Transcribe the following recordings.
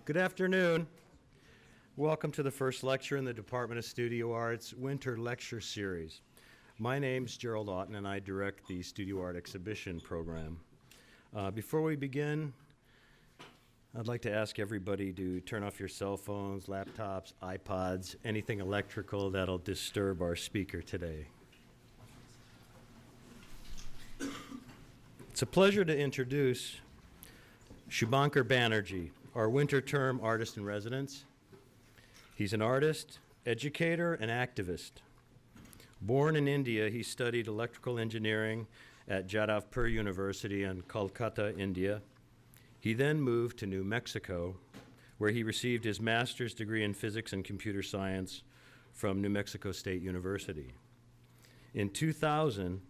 Good afternoon. Welcome to the first lecture in the Department of Studio Arts Winter Lecture Series. My name's Gerald Otten, and I direct the Studio Art Exhibition program. Before we begin, I'd like to ask everybody to turn off your cell phones, laptops, iPods, anything electrical that'll disturb our speaker today. It's a pleasure to introduce Subhankar Banerjee, our winter term artist in residence. He's an artist, educator, and activist. Born in India, he studied electrical engineering at Jadavpur University in Kolkata, India. He then moved to New Mexico, where he received his master's degree in physics and computer science from New Mexico State University. In 2000,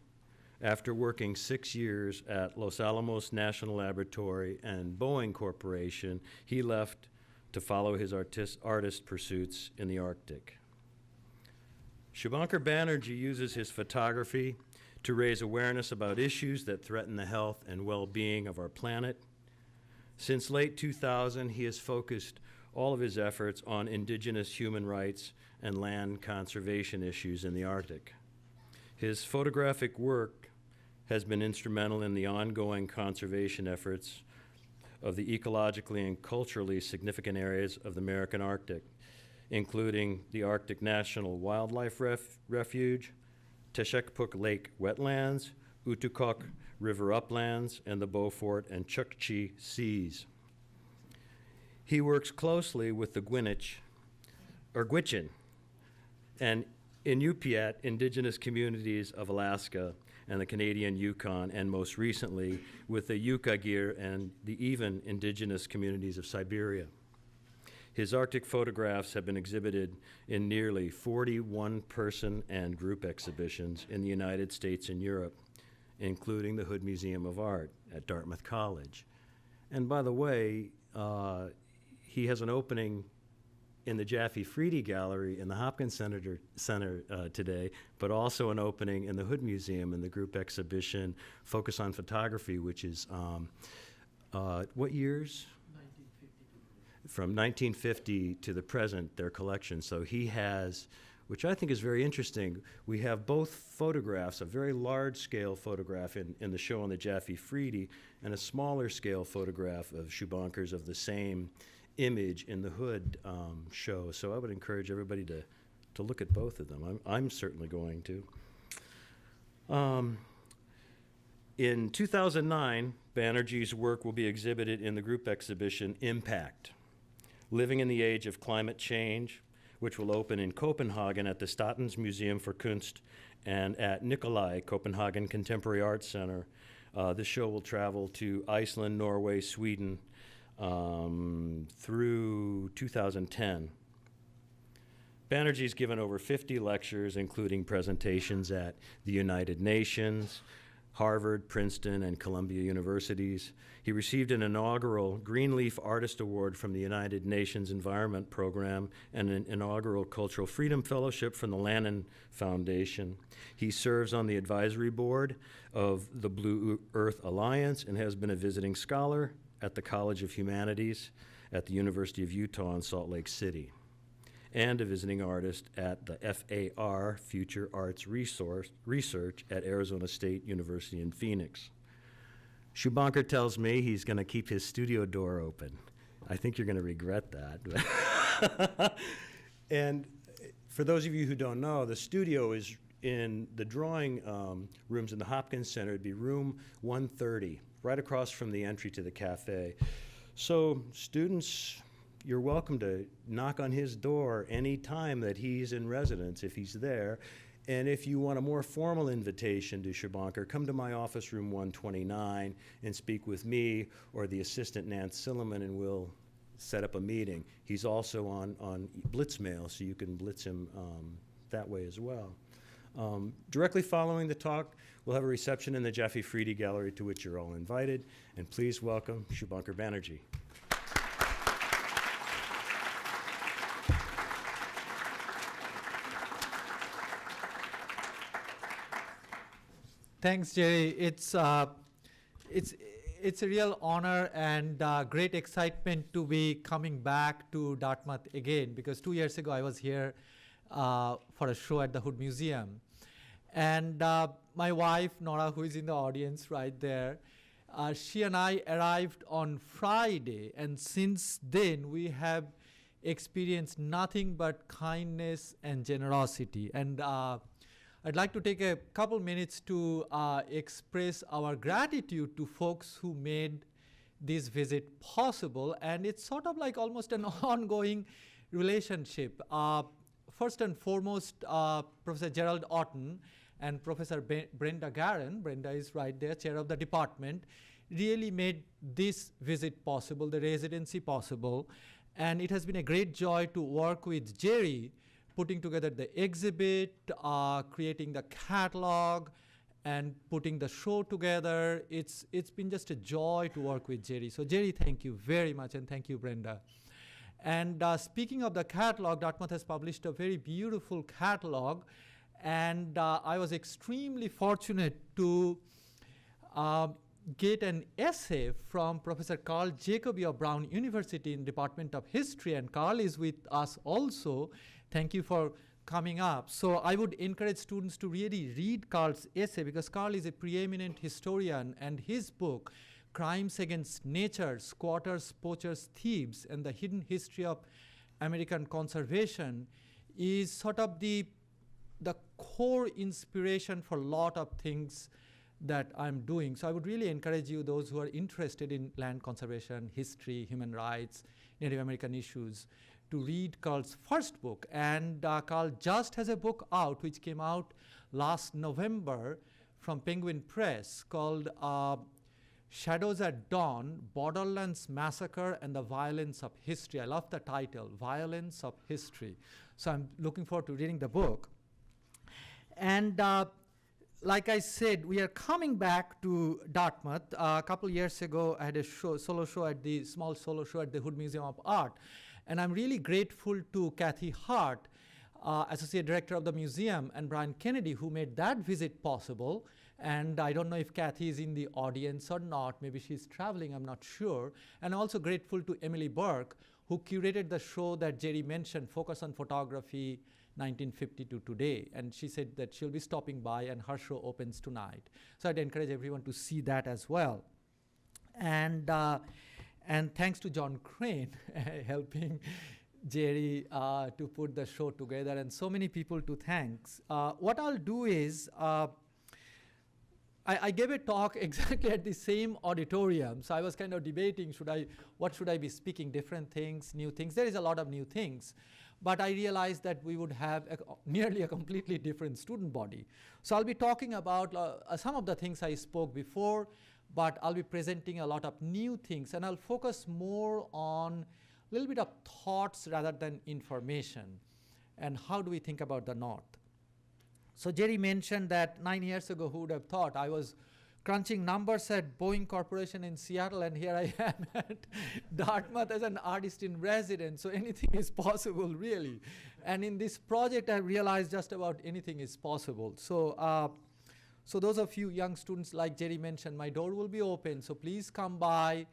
after working 6 years at Los Alamos National Laboratory and Boeing Corporation, he left to follow his artist pursuits in the Arctic. Subhankar Banerjee uses his photography to raise awareness about issues that threaten the health and well-being of our planet. Since late 2000, he has focused all of his efforts on indigenous human rights and land conservation issues in the Arctic. His photographic work has been instrumental in the ongoing conservation efforts of the ecologically and culturally significant areas of the American Arctic, including the Arctic National Wildlife Refuge, Teshekpuk Lake wetlands, Utukok River uplands, and the Beaufort and Chukchi Seas. He works closely with the Gwich'in and Inupiat indigenous communities of Alaska and the Canadian Yukon, and most recently with the Yukagir and the Even indigenous communities of Siberia. His Arctic photographs have been exhibited in nearly 41 person and group exhibitions in the United States and Europe, including the Hood Museum of Art at Dartmouth College. And by the way, he has an opening in the Jaffe Freedy Gallery in the Hopkins Center today, but also an opening in the Hood Museum in the group exhibition Focus on Photography, which is, what years? 1952. From 1950 to the present, their collection. So he has, which I think is very interesting, we have both photographs, a very large-scale photograph in the show on the Jaffe Freedy, and a smaller-scale photograph of Subhankar's of the same image in the Hood show. So I would encourage everybody to look at both of them. I'm certainly going to. In 2009, Banerjee's work will be exhibited in the group exhibition Impact, Living in the Age of Climate Change, which will open in Copenhagen at the Statens Museum for Kunst and at Nikolai Copenhagen Contemporary Arts Center. This show will travel to Iceland, Norway, Sweden, through 2010. Banerjee's given over 50 lectures, including presentations at the United Nations, Harvard, Princeton, and Columbia Universities. He received an inaugural Greenleaf Artist Award from the United Nations Environment Program and an inaugural Cultural Freedom Fellowship from the Lannan Foundation. He serves on the advisory board of the Blue Earth Alliance and has been a visiting scholar at the College of Humanities at the University of Utah in Salt Lake City, and a visiting artist at the FAR, Future Arts Research at Arizona State University in Phoenix. Subhankar tells me he's going to keep his studio door open. I think you're going to regret that. And for those of you who don't know, the studio is in the drawing rooms in the Hopkins Center. It'd be room 130, right across from the entry to the cafe. So students, you're welcome to knock on his door any time that he's in residence, if he's there. And if you want a more formal invitation to Subhankar, come to my office, room 129, and speak with me or the assistant, Nance Silliman, and we'll set up a meeting. He's also on Blitzmail, so you can blitz him that way as well. Directly following the talk, we'll have a reception in the Jaffe Freedy Gallery, to which you're all invited. And please welcome Subhankar Banerjee. Thanks, Jerry. It's it's a real honor and great excitement to be coming back to Dartmouth again, because 2 years ago I was here for a show at the Hood Museum. And my wife, Nora, who is in the audience right there, she and I arrived on Friday, and since then we have experienced nothing but kindness and generosity. And I'd like to take a couple minutes to express our gratitude to folks who made this visit possible. And it's sort of like almost an ongoing relationship. First and foremost, Professor Gerald Otten and Professor Brenda Garan, Brenda is right there, chair of the department, really made this visit possible, the residency possible. And it has been a great joy to work with Jerry, putting together the exhibit, creating the catalog, and putting the show together. It's been just a joy to work with Jerry. So Jerry, thank you very much, and thank you, Brenda. And speaking of the catalog, Dartmouth has published a very beautiful catalog, and I was extremely fortunate to get an essay from Professor Carl Jacobi of Brown University in Department of History, and Carl is with us also. Thank you for coming up. So I would encourage students to really read Carl's essay, because Carl is a preeminent historian, and his book, Crimes Against Nature, Squatters, Poachers, Thieves, and the Hidden History of American Conservation, is sort of the core inspiration for a lot of things that I'm doing. So I would really encourage you, those who are interested in land conservation, history, human rights, Native American issues, to read Carl's first book. And Carl just has a book out, which came out last November from Penguin Press, called Shadows at Dawn, Borderlands Massacre and the Violence of History. I love the title, Violence of History. So I'm looking forward to reading the book. And like I said, we are coming back to Dartmouth. A couple years ago, I had a small solo show at the Hood Museum of Art. And I'm really grateful to Kathy Hart, Associate Director of the museum, and Brian Kennedy, who made that visit possible. And I don't know if Kathy is in the audience or not. Maybe she's traveling, I'm not sure. And I'm also grateful to Emily Burke, who curated the show that Jerry mentioned, Focus on Photography, 1950 to today. And she said that she'll be stopping by, and her show opens tonight. So I'd encourage everyone to see that as well. And thanks to John Crane helping Jerry to put the show together, and so many people to thanks. What I'll do is, I gave a talk exactly at the same auditorium, so I was kind of debating, what should I be speaking, different things, new things. There is a lot of new things, but I realized that we would have nearly a completely different student body. So I'll be talking about some of the things I spoke before, but I'll be presenting a lot of new things, and I'll focus more on a little bit of thoughts rather than information, and how do we think about the North. So Jerry mentioned that 9 years ago, who would have thought, I was crunching numbers at Boeing Corporation in Seattle, and here I am at Dartmouth as an artist in residence. So anything is possible, really. And in this project, I realized just about anything is possible. So, so those of you young students, like Jerry mentioned, my door will be open. So please come by,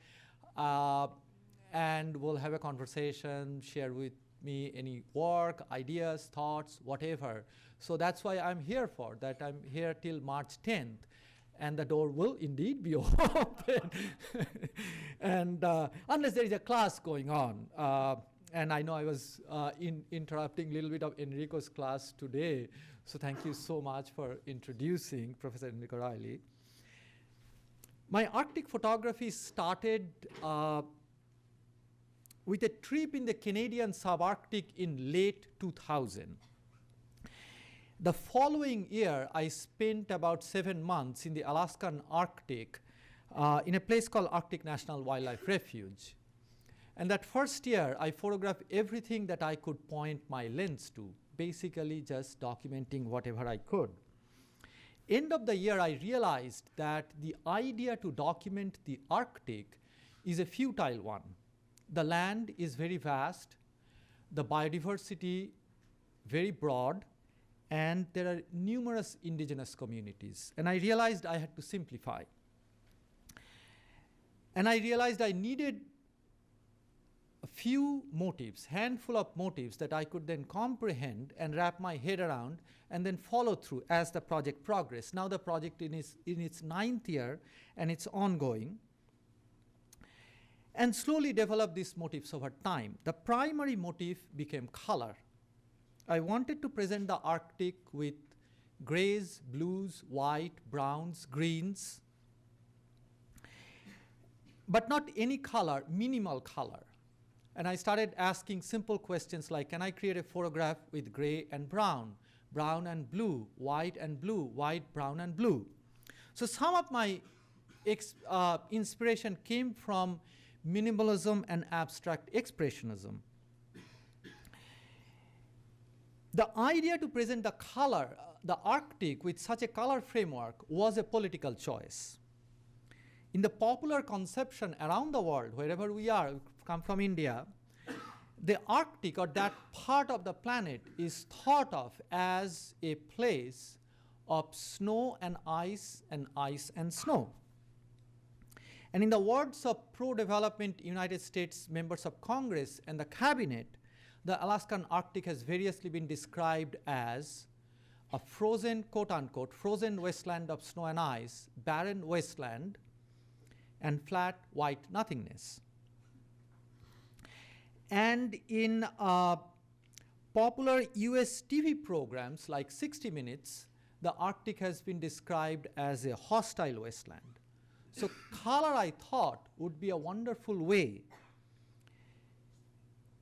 and we'll have a conversation, share with me any work, ideas, thoughts, whatever. So that's why I'm here for, that I'm here till March 10th. And the door will indeed be open. And unless there is a class going on. And I know I was interrupting a little bit of Enrico's class today. So thank you so much for introducing Professor Enrico Riley. My Arctic photography started with a trip in the Canadian subarctic in late 2000. The following year, I spent about 7 months in the Alaskan Arctic in a place called Arctic National Wildlife Refuge. And that first year, I photographed everything that I could point my lens to, basically just documenting whatever I could. End of the year, I realized that the idea to document the Arctic is a futile one. The land is very vast, the biodiversity very broad, and there are numerous indigenous communities. And I realized I had to simplify. And I realized I needed a few motifs, handful of motifs that I could then comprehend and wrap my head around and then follow through as the project progressed. Now the project in its 9th year and it's ongoing. And slowly develop these motifs over time. The primary motif became color. I wanted to present the Arctic with grays, blues, white, browns, greens, but not any color, minimal color. And I started asking simple questions like, can I create a photograph with gray and brown and blue, white, brown, and blue? So some of my inspiration came from minimalism and abstract expressionism. The idea to present the color, the Arctic, with such a color framework was a political choice. In the popular conception around the world, wherever we are, come from India, the Arctic, or that part of the planet, is thought of as a place of snow and ice and snow. And in the words of pro-development United States members of Congress and the cabinet, the Alaskan Arctic has variously been described as a frozen, quote unquote, frozen wasteland of snow and ice, barren wasteland, and flat white nothingness. And in popular US TV programs like 60 Minutes, the Arctic has been described as a hostile wasteland. So color, I thought, would be a wonderful way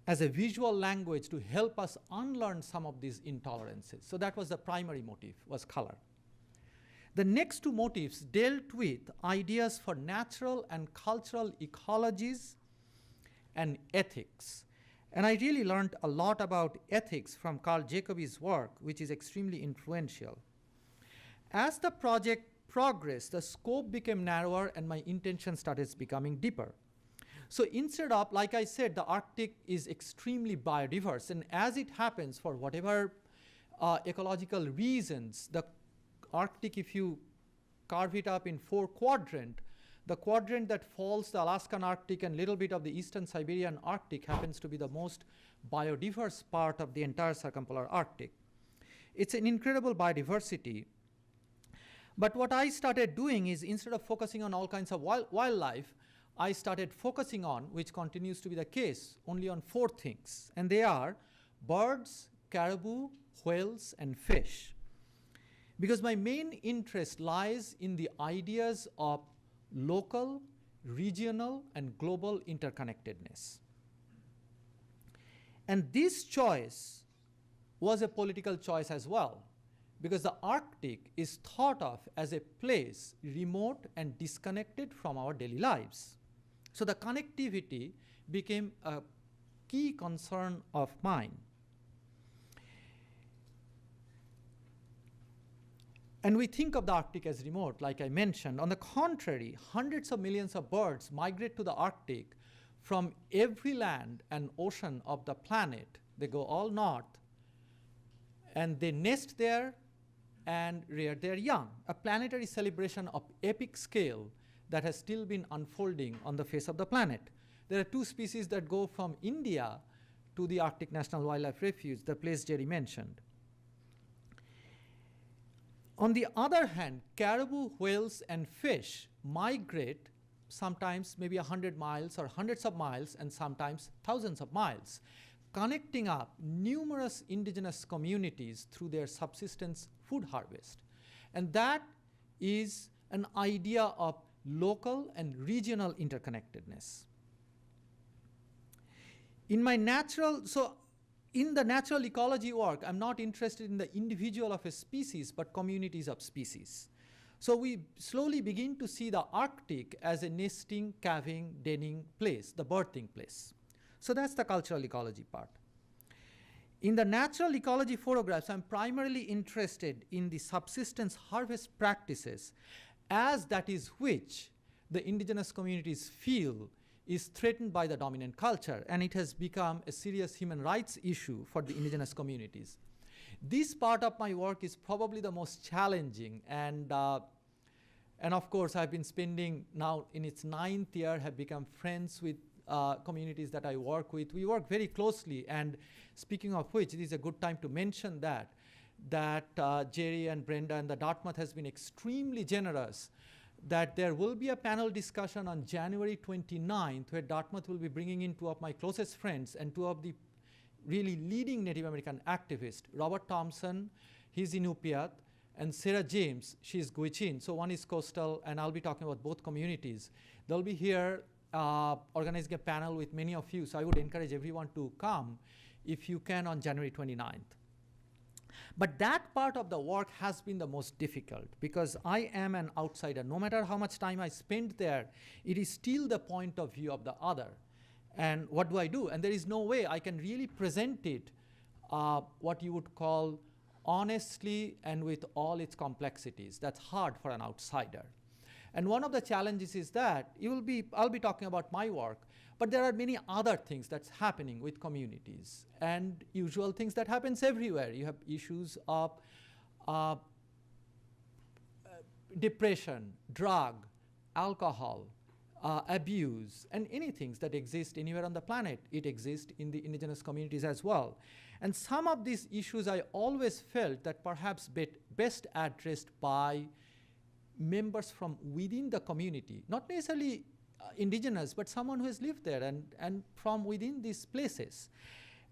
as a visual language to help us unlearn some of these intolerances. So that was the primary motive, was color. The next two motifs dealt with ideas for natural and cultural ecologies and ethics. And I really learned a lot about ethics from Carl Jacobi's work, which is extremely influential. As the project progressed, the scope became narrower and my intention started becoming deeper. So instead of, like I said, the Arctic is extremely biodiverse, and as it happens, for whatever ecological reasons, the Arctic, if you carve it up in 4 quadrants, the quadrant that falls the Alaskan Arctic and little bit of the eastern Siberian Arctic happens to be the most biodiverse part of the entire circumpolar Arctic. It's an incredible biodiversity. But what I started doing is, instead of focusing on all kinds of wildlife, I started focusing on, which continues to be the case, only on 4 things. And they are birds, caribou, whales, and fish. Because my main interest lies in the ideas of local, regional, and global interconnectedness. And this choice was a political choice as well, because the Arctic is thought of as a place remote and disconnected from our daily lives. So the connectivity became a key concern of mine. And we think of the Arctic as remote, like I mentioned. On the contrary, hundreds of millions of birds migrate to the Arctic from every land and ocean of the planet. They go all north, and they nest there and rear their young, a planetary celebration of epic scale that has still been unfolding on the face of the planet. There are 2 species that go from India to the Arctic National Wildlife Refuge, the place Jerry mentioned. On the other hand, caribou, whales, and fish migrate sometimes maybe 100 miles or hundreds of miles, and sometimes thousands of miles, connecting up numerous indigenous communities through their subsistence food harvest. And that is an idea of local and regional interconnectedness. In the natural ecology work, I'm not interested in the individual of a species, but communities of species. So we slowly begin to see the Arctic as a nesting, calving, denning place, the birthing place. So that's the cultural ecology part. In the natural ecology photographs, I'm primarily interested in the subsistence harvest practices, as that is which the indigenous communities feel is threatened by the dominant culture, and it has become a serious human rights issue for the indigenous communities. This part of my work is probably the most challenging, and And of course, I've been spending now in its 9th year, have become friends with communities that I work with. We work very closely. And speaking of which, it is a good time to mention that Jerry and Brenda and the Dartmouth has been extremely generous, that there will be a panel discussion on January 29th where Dartmouth will be bringing in 2 of my closest friends and 2 of the really leading Native American activists, Robert Thompson, he's Inupiat, and Sarah James, she's Gwich'in. So one is coastal, and I'll be talking about both communities. They'll be here organizing a panel with many of you, so I would encourage everyone to come if you can on January 29th. But that part of the work has been the most difficult because I am an outsider. No matter how much time I spend there, it is still the point of view of the other. And what do I do? And there is no way I can really present it what you would call honestly and with all its complexities. That's hard for an outsider. And one of the challenges is that I'll be talking about my work, but there are many other things that's happening with communities and usual things that happens everywhere. You have issues of depression, drug, alcohol, abuse, and any things that exist anywhere on the planet. It exists in the indigenous communities as well. And some of these issues I always felt that perhaps best addressed by members from within the community, not necessarily indigenous, but someone who has lived there and from within these places.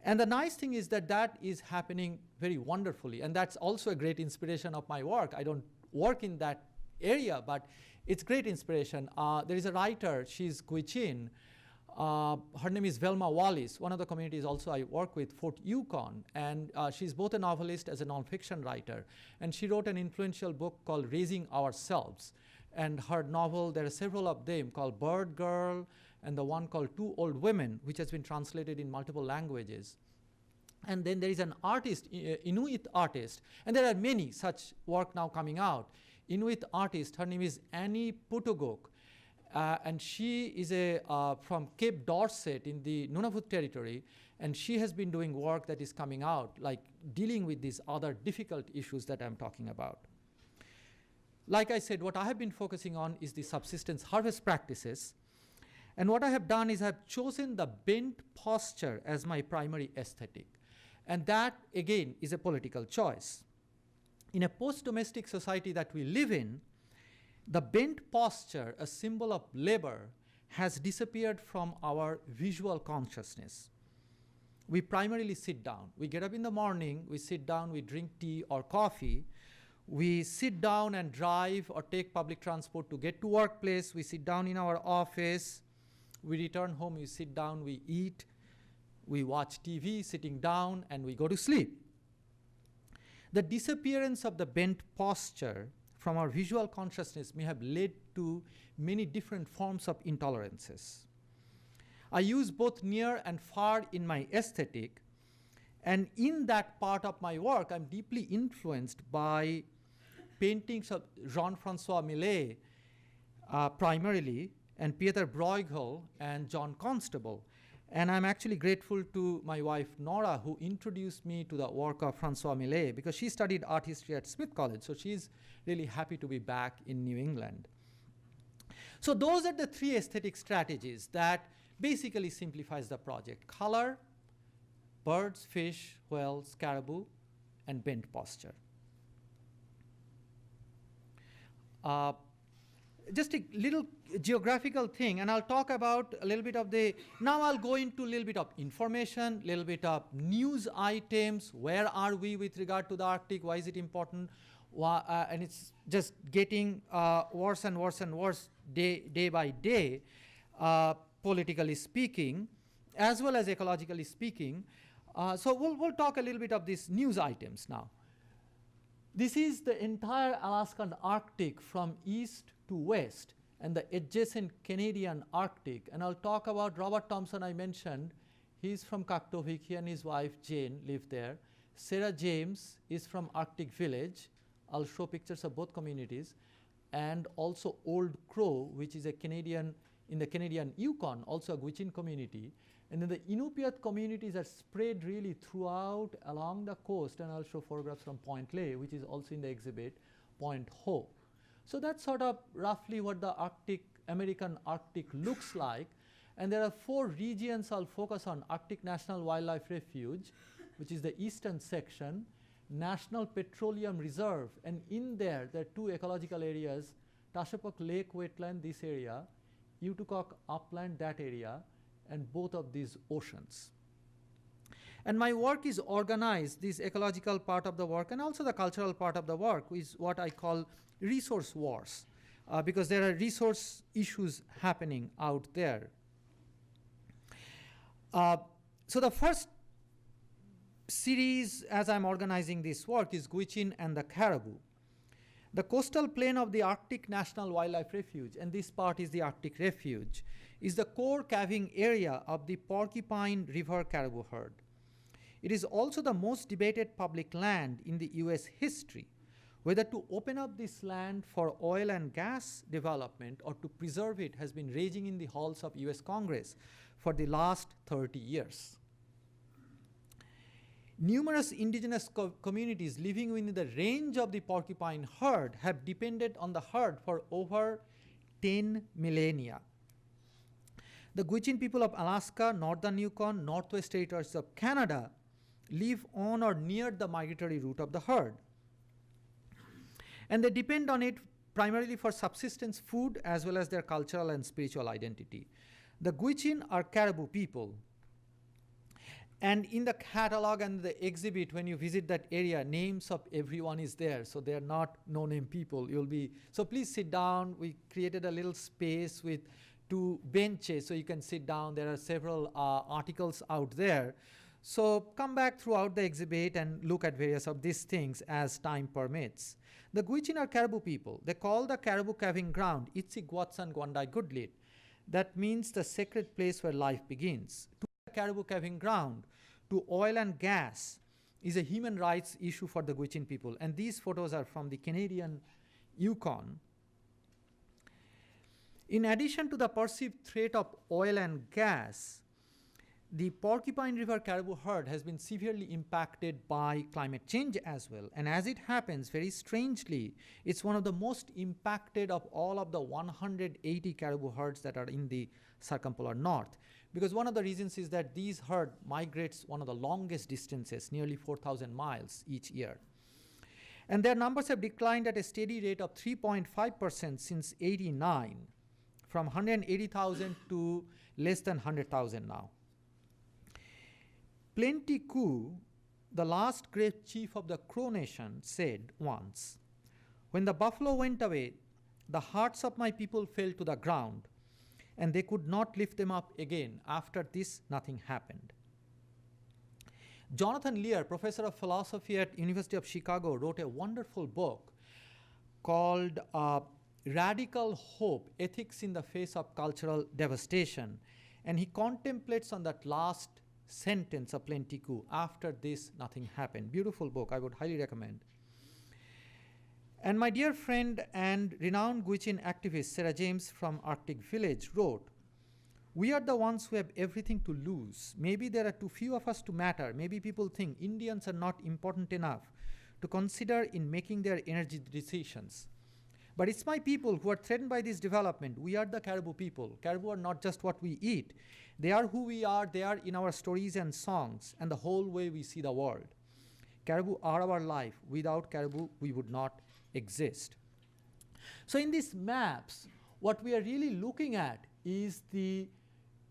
And the nice thing is that is happening very wonderfully, and that's also a great inspiration of my work. I don't work in that area, but it's great inspiration. There is a writer, she's Gwich'in. Her name is Velma Wallis, one of the communities also I work with, Fort Yukon, and she's both a novelist as a nonfiction writer. And she wrote an influential book called Raising Ourselves. And her novel, there are several of them, called Bird Girl, and the one called Two Old Women, which has been translated in multiple languages. And then there is an artist, Inuit artist, and there are many such work now coming out. Inuit artist, her name is Annie Putugok, and she is from Cape Dorset in the Nunavut territory, and she has been doing work that is coming out, like dealing with these other difficult issues that I'm talking about. Like I said, what I have been focusing on is the subsistence harvest practices. And what I have done is I've chosen the bent posture as my primary aesthetic. And that, again, is a political choice. In a post-domestic society that we live in, the bent posture, a symbol of labor, has disappeared from our visual consciousness. We primarily sit down. We get up in the morning, we sit down, we drink tea or coffee. We sit down and drive or take public transport to get to workplace. We sit down in our office. We return home, we sit down, we eat. We watch TV sitting down, and we go to sleep. The disappearance of the bent posture from our visual consciousness may have led to many different forms of intolerances. I use both near and far in my aesthetic, and in that part of my work, I'm deeply influenced by paintings of Jean-Francois Millet primarily, and Pieter Bruegel and John Constable. And I'm actually grateful to my wife, Nora, who introduced me to the work of Francois Millet, because she studied art history at Smith College, so she's really happy to be back in New England. So those are the 3 aesthetic strategies that basically simplifies the project: color, birds, fish, whales, caribou, and bent posture. Just a little geographical thing, and I'll talk about a little bit of now I'll go into a little bit of information, a little bit of news items. Where are we with regard to the Arctic? Why is it important? And it's just getting worse and worse and worse day by day, politically speaking, as well as ecologically speaking. So we'll talk a little bit of these news items now. This is the entire Alaskan Arctic from east to west, and the adjacent Canadian Arctic. And I'll talk about Robert Thompson I mentioned. He's from Kaktovik. He and his wife Jane live there. Sarah James is from Arctic Village. I'll show pictures of both communities. And also Old Crow, which is in the Canadian Yukon, also a Gwich'in community. And then the Inupiat communities are spread really throughout along the coast, and I'll show photographs from Point Lay, which is also in the exhibit, Point Hope. So that's sort of roughly what the American Arctic looks like. And there are 4 regions I'll focus on: Arctic National Wildlife Refuge, which is the eastern section, National Petroleum Reserve, and in there are 2 ecological areas: Tashapak Lake Wetland, this area, Utukok Upland, that area, and both of these oceans. And my work is organized, this ecological part of the work and also the cultural part of the work is what I call resource wars, because there are resource issues happening out there. So the first series, as I'm organizing this work, is Gwich'in and the caribou. The coastal plain of the Arctic National Wildlife Refuge, and this part is the Arctic Refuge, is the core calving area of the Porcupine River caribou herd. It is also the most debated public land in the US history. Whether to open up this land for oil and gas development or to preserve it has been raging in the halls of US Congress for the last 30 years. Numerous indigenous communities living within the range of the porcupine herd have depended on the herd for over 10 millennia. The Gwich'in people of Alaska, northern Yukon, northwest territories of Canada live on or near the migratory route of the herd. And they depend on it primarily for subsistence food as well as their cultural and spiritual identity. The Gwich'in are caribou people. And in the catalog and the exhibit, when you visit that area, names of everyone is there. So they're not no-name people. So please sit down. We created a little space with 2 benches so you can sit down. There are several articles out there. So come back throughout the exhibit and look at various of these things as time permits. The Gwich'in are caribou people. They call the caribou calving ground Itsigwatsan Gwandai Gudlit. That means the sacred place where life begins. To the caribou calving ground, to oil and gas, is a human rights issue for the Gwich'in people. And these photos are from the Canadian Yukon. In addition to the perceived threat of oil and gas, the Porcupine River caribou herd has been severely impacted by climate change as well. And as it happens, very strangely, it's one of the most impacted of all of the 180 caribou herds that are in the circumpolar north. Because one of the reasons is that these herd migrates one of the longest distances, nearly 4,000 miles each year. And their numbers have declined at a steady rate of 3.5% since '89, from 180,000 to less than 100,000 now. Plenty Coups, the last great chief of the Crow Nation, said once, "When the buffalo went away, the hearts of my people fell to the ground, and they could not lift them up again. After this, nothing happened." Jonathan Lear, professor of philosophy at University of Chicago, wrote a wonderful book called Radical Hope, Ethics in the Face of Cultural Devastation. And he contemplates on that last sentence of Plenty Coups, "After this, nothing happened." Beautiful book, I would highly recommend. And my dear friend and renowned Gwich'in activist Sarah James from Arctic Village wrote, "We are the ones who have everything to lose. Maybe there are too few of us to matter. Maybe people think Indians are not important enough to consider in making their energy decisions. But it's my people who are threatened by this development. We are the caribou people. Caribou are not just what we eat. They are who we are. They are in our stories and songs and the whole way we see the world. Caribou are our life. Without caribou, we would not exist." So in these maps, what we are really looking at is the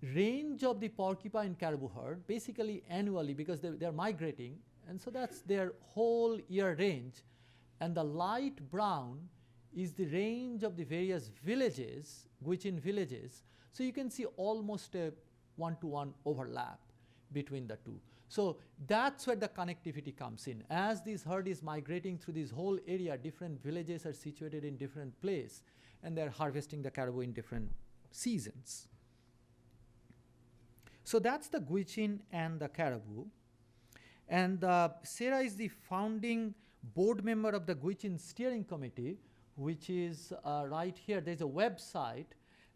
range of the porcupine caribou herd, basically annually, because they're migrating. And so that's their whole year range. And the light brown is the range of the various villages, Gwich'in villages. So you can see almost a one-to-one overlap between the two. So that's where the connectivity comes in. As this herd is migrating through this whole area, different villages are situated in different places, and they're harvesting the caribou in different seasons. So that's the Gwich'in and the caribou. And Sarah is the founding board member of the Gwich'in Steering Committee, which is right here. There's a website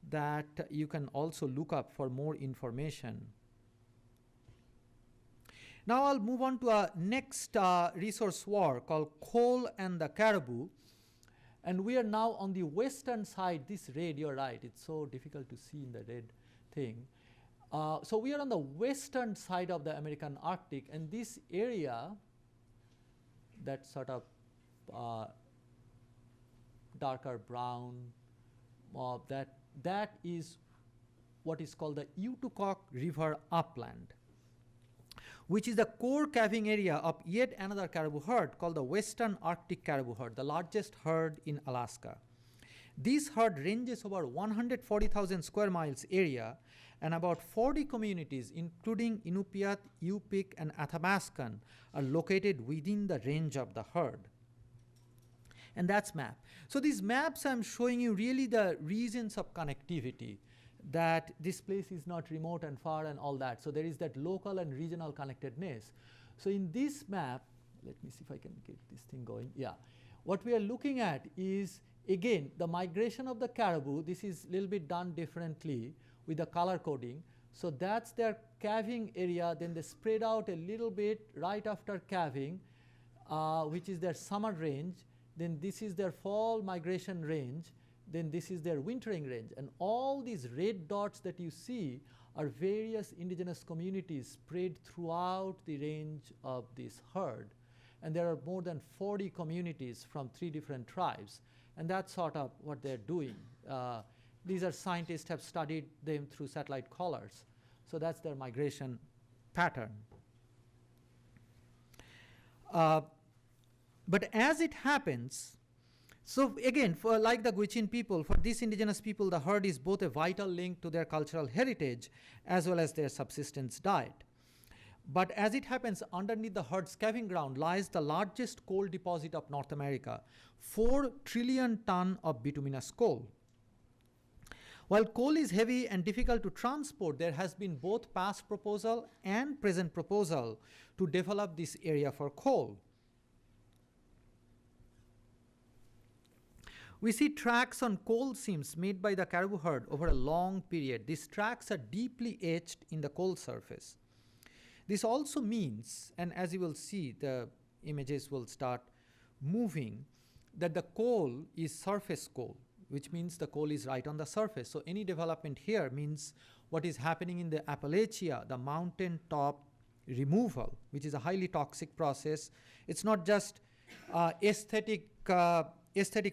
that you can also look up for more information. Now I'll move on to our next resource war called Coal and the Caribou. And we are now on the western side. This red, you're right, it's so difficult to see in the red thing. So we are on the western side of the American Arctic, and this area, that sort of darker brown, that is what is called the Utucock River upland, which is the core calving area of yet another caribou herd called the Western Arctic Caribou Herd, the largest herd in Alaska. This herd ranges over 140,000 square miles area, and about 40 communities, including Inupiat, Yupik, and Athabaskan, are located within the range of the herd. And that's map. So these maps I'm showing you really the reasons of connectivity, that this place is not remote and far and all that. So there is that local and regional connectedness. So in this map, let me see if I can get this thing going. Yeah. What we are looking at is, again, the migration of the caribou. This is a little bit done differently with the color coding. So that's their calving area. Then they spread out a little bit right after calving, which is their summer range. Then this is their fall migration range. Then this is their wintering range. And all these red dots that you see are various indigenous communities spread throughout the range of this herd. And there are more than 40 communities from 3 different tribes. And that's sort of what they're doing. These are scientists have studied them through satellite collars. So that's their migration pattern. But as it happens, so again, for like the Gwich'in people, for these indigenous people, the herd is both a vital link to their cultural heritage as well as their subsistence diet. But as it happens, underneath the herd's calving ground lies the largest coal deposit of North America, 4 trillion ton of bituminous coal. While coal is heavy and difficult to transport, there has been both past proposal and present proposal to develop this area for coal. We see tracks on coal seams made by the caribou herd over a long period. These tracks are deeply etched in the coal surface. This also means, and as you will see, the images will start moving, that the coal is surface coal, which means the coal is right on the surface. So any development here means what is happening in the Appalachia, the mountain top removal, which is a highly toxic process. It's not just aesthetic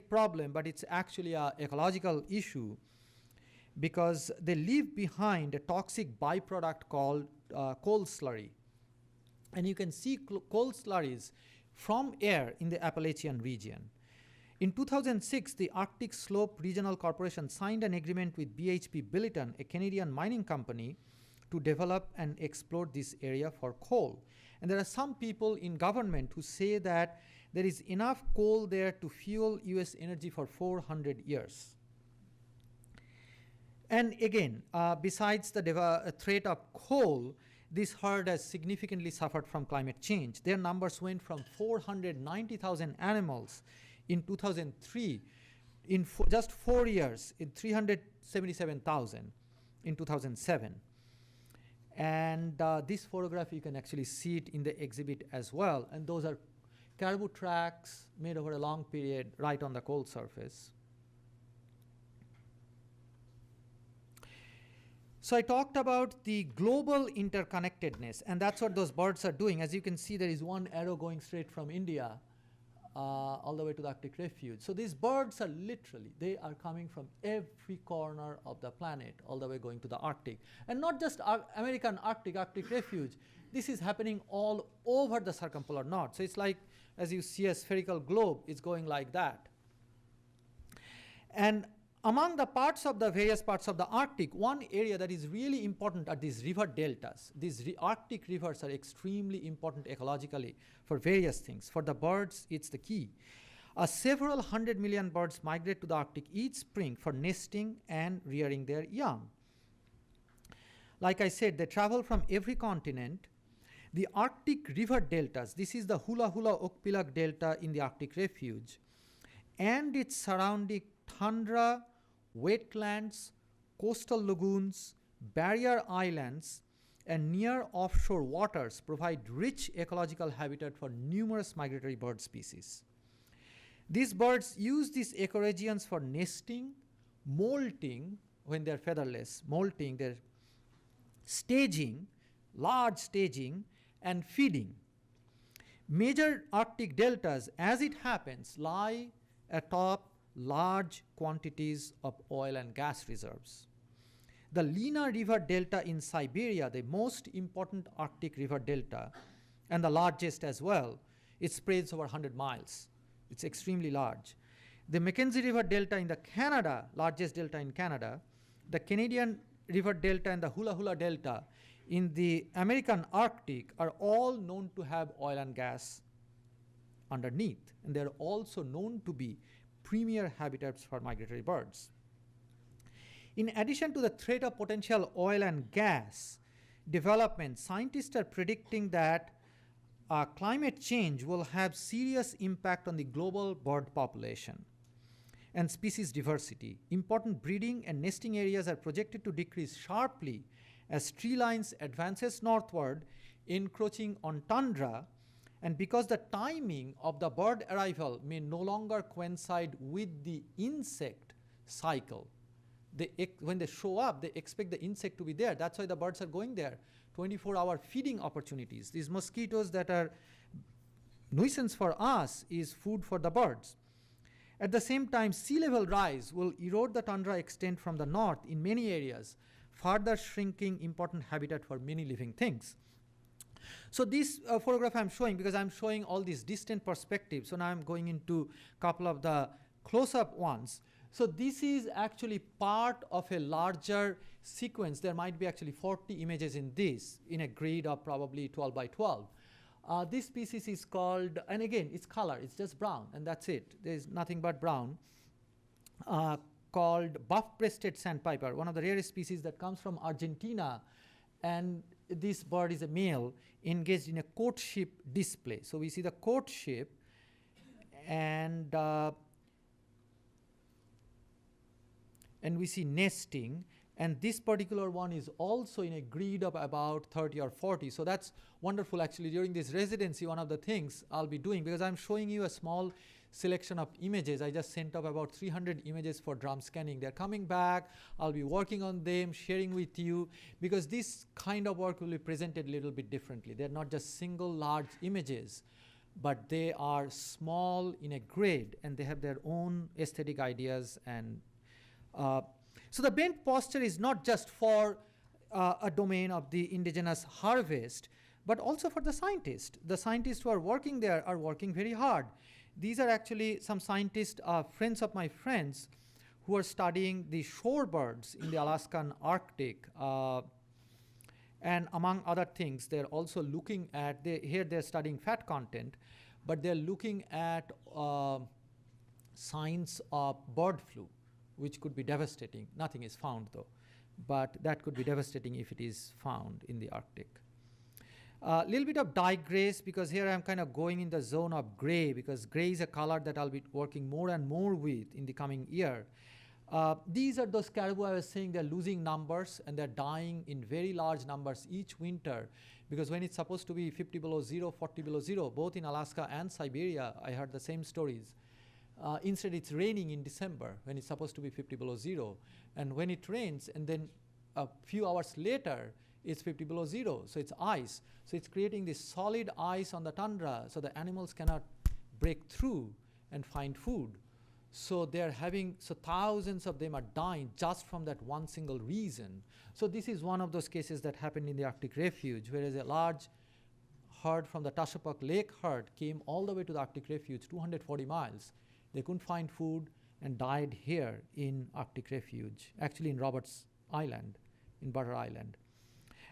problem, but it's actually an ecological issue, because they leave behind a toxic byproduct called coal slurry. And you can see coal slurries from air in the Appalachian region. In 2006, the Arctic Slope Regional Corporation signed an agreement with BHP Billiton, a Canadian mining company, to develop and explore this area for coal. And there are some people in government who say that there is enough coal there to fuel US energy for 400 years. And again, besides the threat of coal, this herd has significantly suffered from climate change. Their numbers went from 490,000 animals in 2003, in just 4 years, in 377,000 in 2007. And this photograph, you can actually see it in the exhibit as well. And those are caribou tracks made over a long period right on the coal surface. So I talked about the global interconnectedness, and that's what those birds are doing. As you can see, there is one arrow going straight from India all the way to the Arctic Refuge. So these birds are literally, they are coming from every corner of the planet, all the way going to the Arctic. And not just American Arctic Refuge. This is happening all over the circumpolar north. So it's like, as you see a spherical globe, it's going like that. And among the various parts of the Arctic, one area that is really important are these river deltas. These Arctic rivers are extremely important ecologically for various things. For the birds, it's the key. Several 100 million birds migrate to the Arctic each spring for nesting and rearing their young. Like I said, they travel from every continent. The Arctic river deltas, this is the Hula Hula Okpilak Delta in the Arctic Refuge, and its surrounding tundra, wetlands, coastal lagoons, barrier islands, and near offshore waters provide rich ecological habitat for numerous migratory bird species. These birds use these ecoregions for nesting, molting when they're featherless, molting, they're staging, large staging, and feeding. Major Arctic deltas, as it happens, lie atop large quantities of oil and gas reserves. The Lena River Delta in Siberia, the most important Arctic river delta, and the largest as well, it spreads over 100 miles. It's extremely large. The Mackenzie River Delta in the Canada, largest delta in Canada, the Canadian River Delta and the Hula Hula Delta in the American Arctic are all known to have oil and gas underneath, and they're also known to be premier habitats for migratory birds. In addition to the threat of potential oil and gas development, scientists are predicting that climate change will have serious impact on the global bird population and species diversity. Important breeding and nesting areas are projected to decrease sharply as tree lines advances northward, encroaching on tundra, and because the timing of the bird arrival may no longer coincide with the insect cycle. When they show up, they expect the insect to be there. That's why the birds are going there. 24-hour feeding opportunities. These mosquitoes that are nuisance for us is food for the birds. At the same time, sea level rise will erode the tundra extent from the north in many areas, further shrinking important habitat for many living things. So this photograph I'm showing, because I'm showing all these distant perspectives, so now I'm going into a couple of the close-up ones. So this is actually part of a larger sequence. There might be actually 40 images in this, in a grid of probably 12 by 12. This species is called, and again, it's color, it's just brown, and that's it. There's nothing but brown, called buff-breasted sandpiper, one of the rarest species that comes from Argentina. And this bird is a male engaged in a courtship display. So we see the courtship, and we see nesting, and this particular one is also in a grid of about 30 or 40. So that's wonderful. Actually, during this residency, one of the things I'll be doing, because I'm showing you a small selection of images. I just sent up about 300 images for drum scanning. They're coming back. I'll be working on them, sharing with you, because this kind of work will be presented a little bit differently. They're not just single large images, but they are small in a grid, and they have their own aesthetic ideas. And so the bent posture is not just for a domain of the indigenous harvest, but also for the scientists. The scientists who are working there are working very hard. These are actually some scientists, friends of my friends, who are studying the shorebirds in the Alaskan Arctic. And among other things, they're also looking at, here they're studying fat content, but they're looking at signs of bird flu, which could be devastating. Nothing is found though, but that could be devastating if it is found in the Arctic. A little bit of digress, because here I'm kind of going in the zone of gray, because gray is a color that I'll be working more and more with in the coming year. These are those caribou I was saying they're losing numbers, and they're dying in very large numbers each winter, because when it's supposed to be 50 below zero, 40 below zero, both in Alaska and Siberia, I heard the same stories. Instead, it's raining in December when it's supposed to be 50 below zero. And when it rains, and then a few hours later, it's 50 below zero, so it's ice. So it's creating this solid ice on the tundra, so the animals cannot break through and find food. So they're having, so thousands of them are dying just from that one single reason. So this is one of those cases that happened in the Arctic Refuge, whereas a large herd from the Tashapak Lake herd came all the way to the Arctic Refuge, 240 miles. They couldn't find food and died here in Arctic Refuge, actually in Roberts Island, in Butter Island.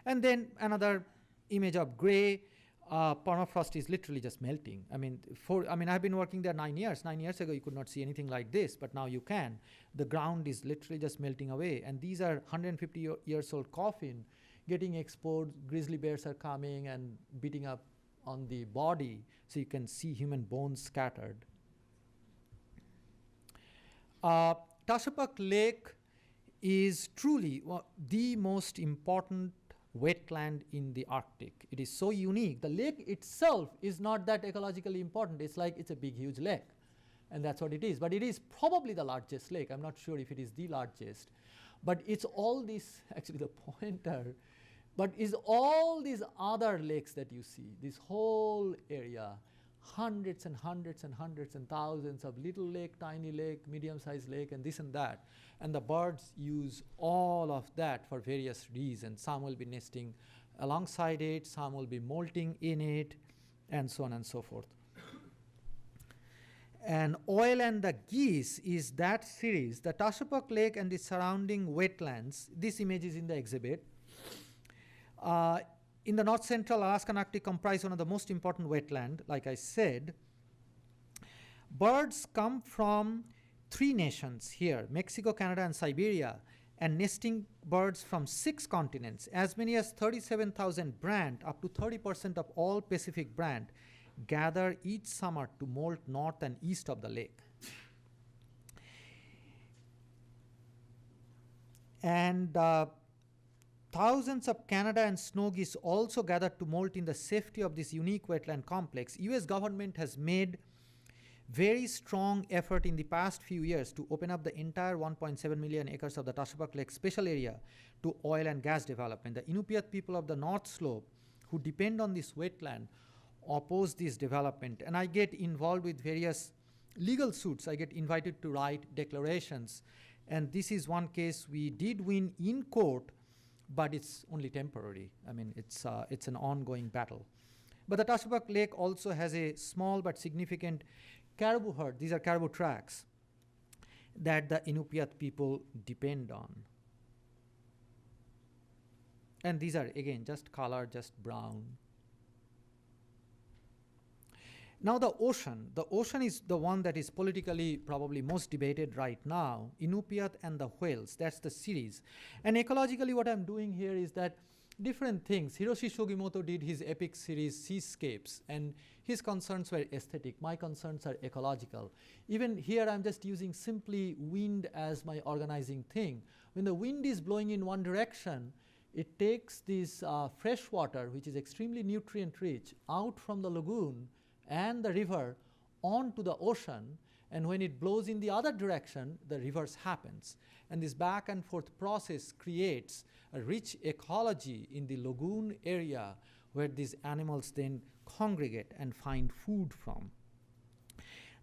And then another image of gray. Permafrost is literally just melting. I've been working there 9 years. 9 years ago, you could not see anything like this, but now you can. The ground is literally just melting away. And these are 150 years old coffin getting exposed. Grizzly bears are coming and beating up on the body, so you can see human bones scattered. Tashapak Lake is truly the most important wetland in the Arctic. It is so unique. The lake itself is not that ecologically important. It's like it's a big, huge lake. and that's what it is. But it is probably the largest lake. I'm not sure if it is the largest. But it's all these, actually the pointer, but is all these other lakes that you see, this whole area, hundreds and hundreds and hundreds and thousands of little lake, tiny lake, medium-sized lake, and this and that. And the birds use all of that for various reasons. Some will be nesting alongside it, some will be molting in it, and so on and so forth. And Oil and the Geese is that series. The Tashopak Lake and the surrounding wetlands, this image is in the exhibit. In the north central Alaskan Arctic comprise one of the most important wetland, like I said. Birds come from 3 nations here, Mexico, Canada, and Siberia, and nesting birds from 6 continents, as many as 37,000 brant, up to 30% of all Pacific brant, gather each summer to molt north and east of the lake. And thousands of Canada and snow geese also gather to molt in the safety of this unique wetland complex. US government has made very strong effort in the past few years to open up the entire 1.7 million acres of the Tashopak Lake special area to oil and gas development. The Inupiat people of the North Slope, who depend on this wetland, oppose this development. And I get involved with various legal suits. I get invited to write declarations. And this is one case we did win in court, but it's only temporary. I mean, it's an ongoing battle. But the Tashopak Lake also has a small but significant caribou herd. These are caribou tracks that the Inupiat people depend on. And these are, again, just color, just brown. Now the ocean. The ocean is the one that is politically probably most debated right now. Inupiat and the whales, that's the series. And ecologically what I'm doing here is that different things. Hiroshi Sugimoto did his epic series Seascapes, and his concerns were aesthetic. My concerns are ecological. Even here I'm just using simply wind as my organizing thing. When the wind is blowing in one direction, it takes this fresh water, which is extremely nutrient rich, out from the lagoon and the river onto the ocean, and when it blows in the other direction, the reverse happens. And this back and forth process creates a rich ecology in the lagoon area where these animals then congregate and find food from.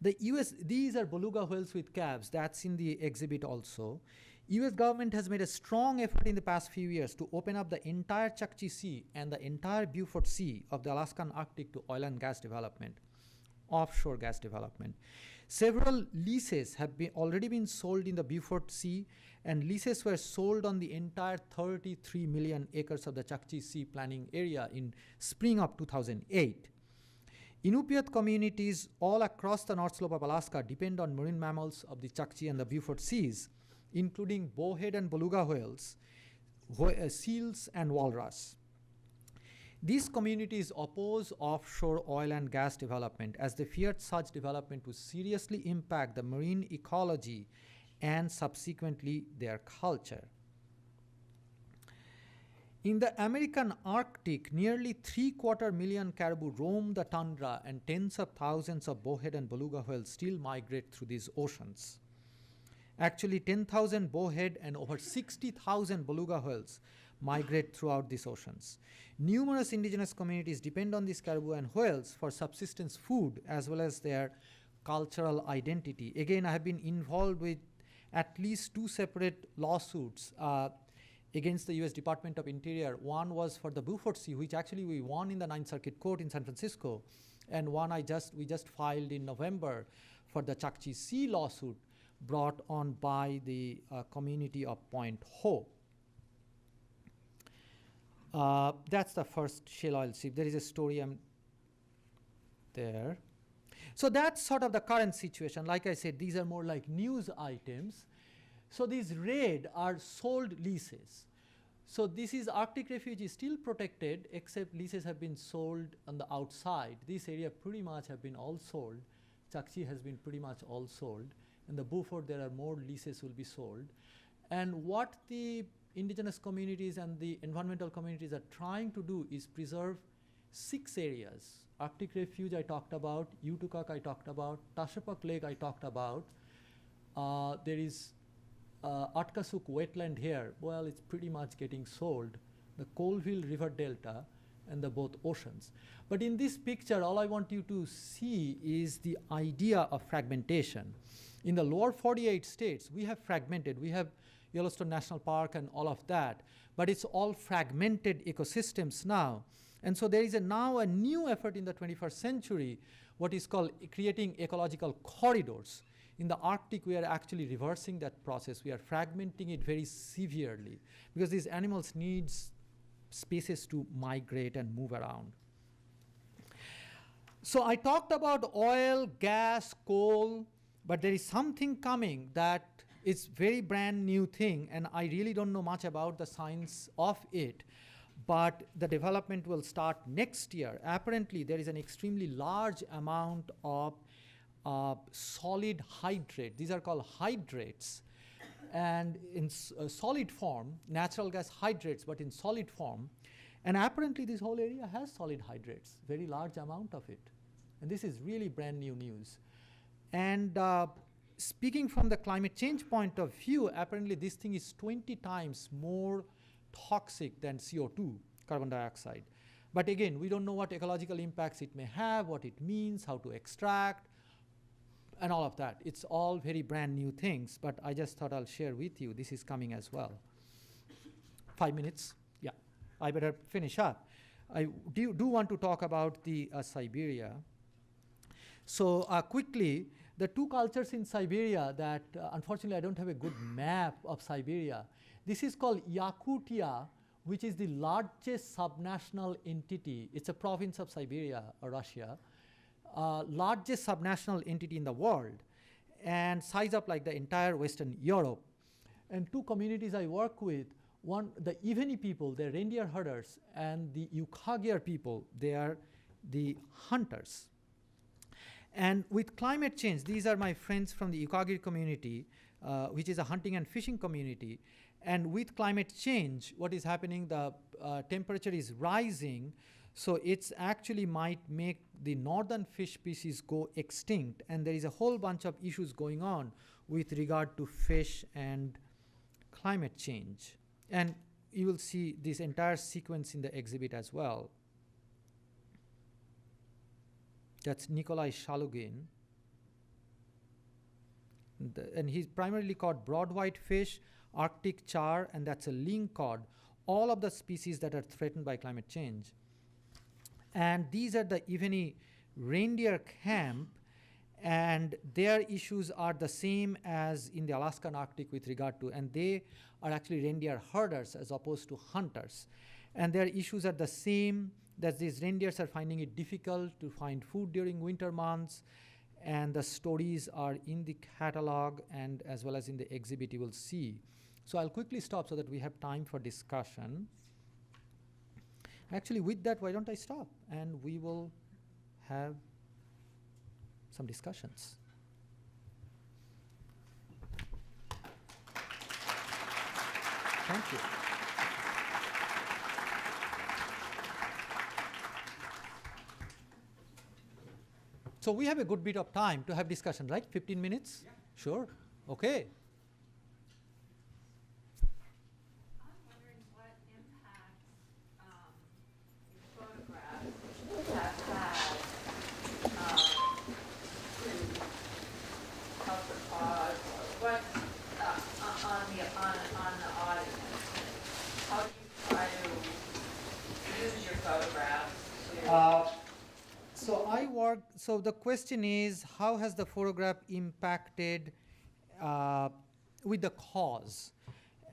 These are beluga whales with calves, that's in the exhibit also. US government has made a strong effort in the past few years to open up the entire Chukchi Sea and the entire Beaufort Sea of the Alaskan Arctic to oil and gas development, offshore gas development. Several leases have already been sold in the Beaufort Sea, and leases were sold on the entire 33 million acres of the Chukchi Sea planning area in spring of 2008. Inupiat communities all across the North Slope of Alaska depend on marine mammals of the Chukchi and the Beaufort Seas, including bowhead and beluga whales, seals, and walrus. These communities oppose offshore oil and gas development as they feared such development would seriously impact the marine ecology and subsequently their culture. In the American Arctic, nearly 3/4 caribou roam the tundra, and tens of thousands of bowhead and beluga whales still migrate through these oceans. Actually, 10,000 bowhead and over 60,000 beluga whales migrate throughout these oceans. Numerous indigenous communities depend on these caribou and whales for subsistence food as well as their cultural identity. Again, I have been involved with at least 2 separate lawsuits against the US Department of Interior. One was for the Beaufort Sea, which actually we won in the Ninth Circuit Court in San Francisco, and one we just filed in November for the Chukchi Sea lawsuit brought on by the community of Point Hope. That's the first shale oil seep. There is a story there. So that's sort of the current situation. Like I said, these are more like news items. So these red are sold leases. So this is Arctic Refuge is still protected, except leases have been sold on the outside. This area pretty much have been all sold. Chukchi has been pretty much all sold. In the Beaufort, there are more leases will be sold. And what the indigenous communities and the environmental communities are trying to do is preserve 6 areas. Arctic Refuge I talked about, Utukak I talked about, Tashapak Lake I talked about. There is Atkasuk wetland here. Well, it's pretty much getting sold. The Colville River Delta and the both oceans. But in this picture, all I want you to see is the idea of fragmentation. In the lower 48 states, we have fragmented. We have Yellowstone National Park and all of that, but it's all fragmented ecosystems now. And so there is now a new effort in the 21st century, what is called creating ecological corridors. In the Arctic, we are actually reversing that process. We are fragmenting it very severely because these animals need spaces to migrate and move around. So I talked about oil, gas, coal, but there is something coming that is very brand new thing, and I really don't know much about the science of it, but the development will start next year. Apparently, there is an extremely large amount of solid hydrate. These are called hydrates. And in solid form, natural gas hydrates, but in solid form. And apparently, this whole area has solid hydrates, very large amount of it. And this is really brand new news. And speaking from the climate change point of view, apparently this thing is 20 times more toxic than CO2, carbon dioxide. But again, we don't know what ecological impacts it may have, what it means, how to extract, and all of that. It's all very brand new things, but I just thought I'll share with you. This is coming as well. 5 minutes? Yeah, I better finish up. I do want to talk about the Siberia. So quickly, the two cultures in Siberia that, unfortunately, I don't have a good map of Siberia. This is called Yakutia, which is the largest subnational entity. It's a province of Siberia, or Russia. Largest subnational entity in the world, and size up like the entire Western Europe. And two communities I work with, one, the Iveni people, they're reindeer herders, and the Yukagir people, they are the hunters. And with climate change, these are my friends from the Yukagir community, which is a hunting and fishing community. And with climate change, what is happening, the temperature is rising, so it's actually might make the northern fish species go extinct. And there is a whole bunch of issues going on with regard to fish and climate change. And you will see this entire sequence in the exhibit as well. That's Nikolai Shalugin. And he's primarily caught broad white fish, Arctic char, and that's a lingcod, all of the species that are threatened by climate change. And these are the Iveni reindeer camp, and their issues are the same as in the Alaskan Arctic with regard to, and they are actually reindeer herders as opposed to hunters. And their issues are the same, that these reindeers are finding it difficult to find food during winter months, and the stories are in the catalog and as well as in the exhibit you will see. So I'll quickly stop so that we have time for discussion. Actually, with that, why don't I stop and we will have some discussions. Thank you. So we have a good bit of time to have discussion, right? 15 minutes? Yeah. Sure. Okay. I'm wondering what impact your photographs have had to help the cause, or what on the audience. How do you try to use your photographs to So the question is, how has the photograph impacted with the cause?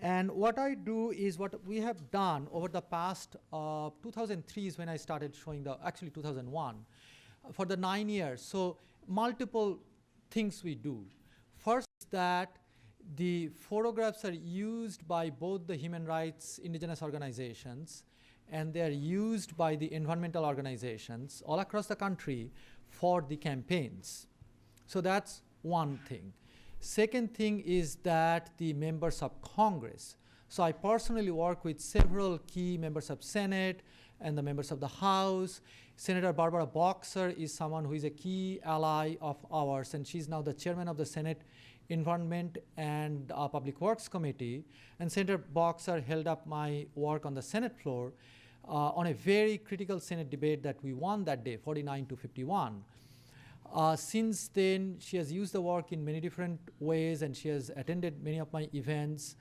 And what I do is, what we have done over the past, 2003 is when I started showing actually 2001, for the 9 years. So multiple things we do. First is that the photographs are used by both the human rights indigenous organizations, and they're used by the environmental organizations all across the country for the campaigns. So that's one thing. Second thing is that the members of Congress, So I personally work with several key members of Senate and the members of the House. Senator Barbara Boxer is someone who is a key ally of ours, and she's now the chairman of the Senate Environment and Public Works Committee. And Senator Boxer held up my work on the Senate floor on a very critical Senate debate that we won that day, 49-51. Since then, she has used the work in many different ways, and she has attended many of my events.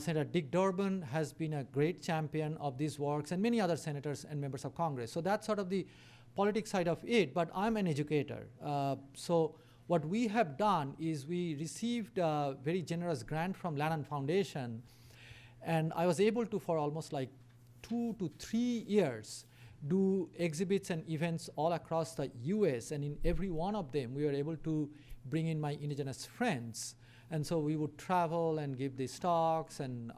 Senator Dick Durbin has been a great champion of these works, and many other senators and members of Congress. So that's sort of the politics side of it, but I'm an educator. So what we have done is we received a very generous grant from Lannan Foundation, and I was able to, for almost like 2 to 3 years, do exhibits and events all across the US, and in every one of them, we were able to bring in my indigenous friends. And so we would travel and give these talks and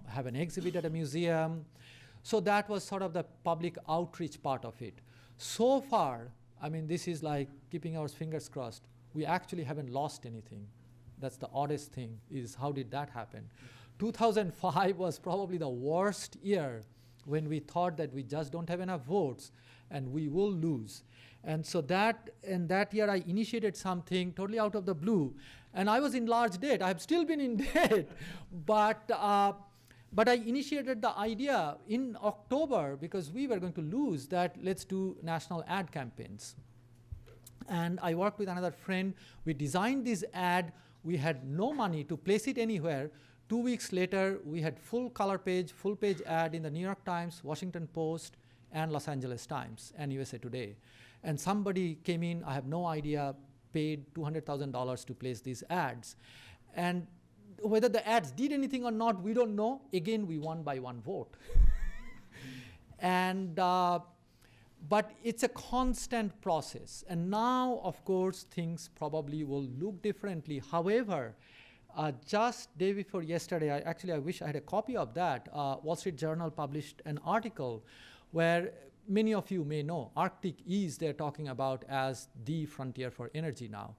have an exhibit at a museum. So that was sort of the public outreach part of it. So far, I mean, this is like keeping our fingers crossed. We actually haven't lost anything. That's the oddest thing, is how did that happen? 2005 was probably the worst year when we thought that we just don't have enough votes and we will lose. And so that year I initiated something totally out of the blue. And I was in large debt. I have still been in debt. But I initiated the idea in October because we were going to lose that let's do national ad campaigns. And I worked with another friend. We designed this ad. We had no money to place it anywhere. 2 weeks later, we had full color page, full page ad in the New York Times, Washington Post, and Los Angeles Times, and USA Today. And somebody came in, I have no idea, paid $200,000 to place these ads. And whether the ads did anything or not, we don't know. Again, we won by 1 vote. And, but it's a constant process. And now, of course, things probably will look differently. However, just day before yesterday, I wish I had a copy of that. Wall Street Journal published an article where many of you may know Arctic is they're talking about as the frontier for energy now.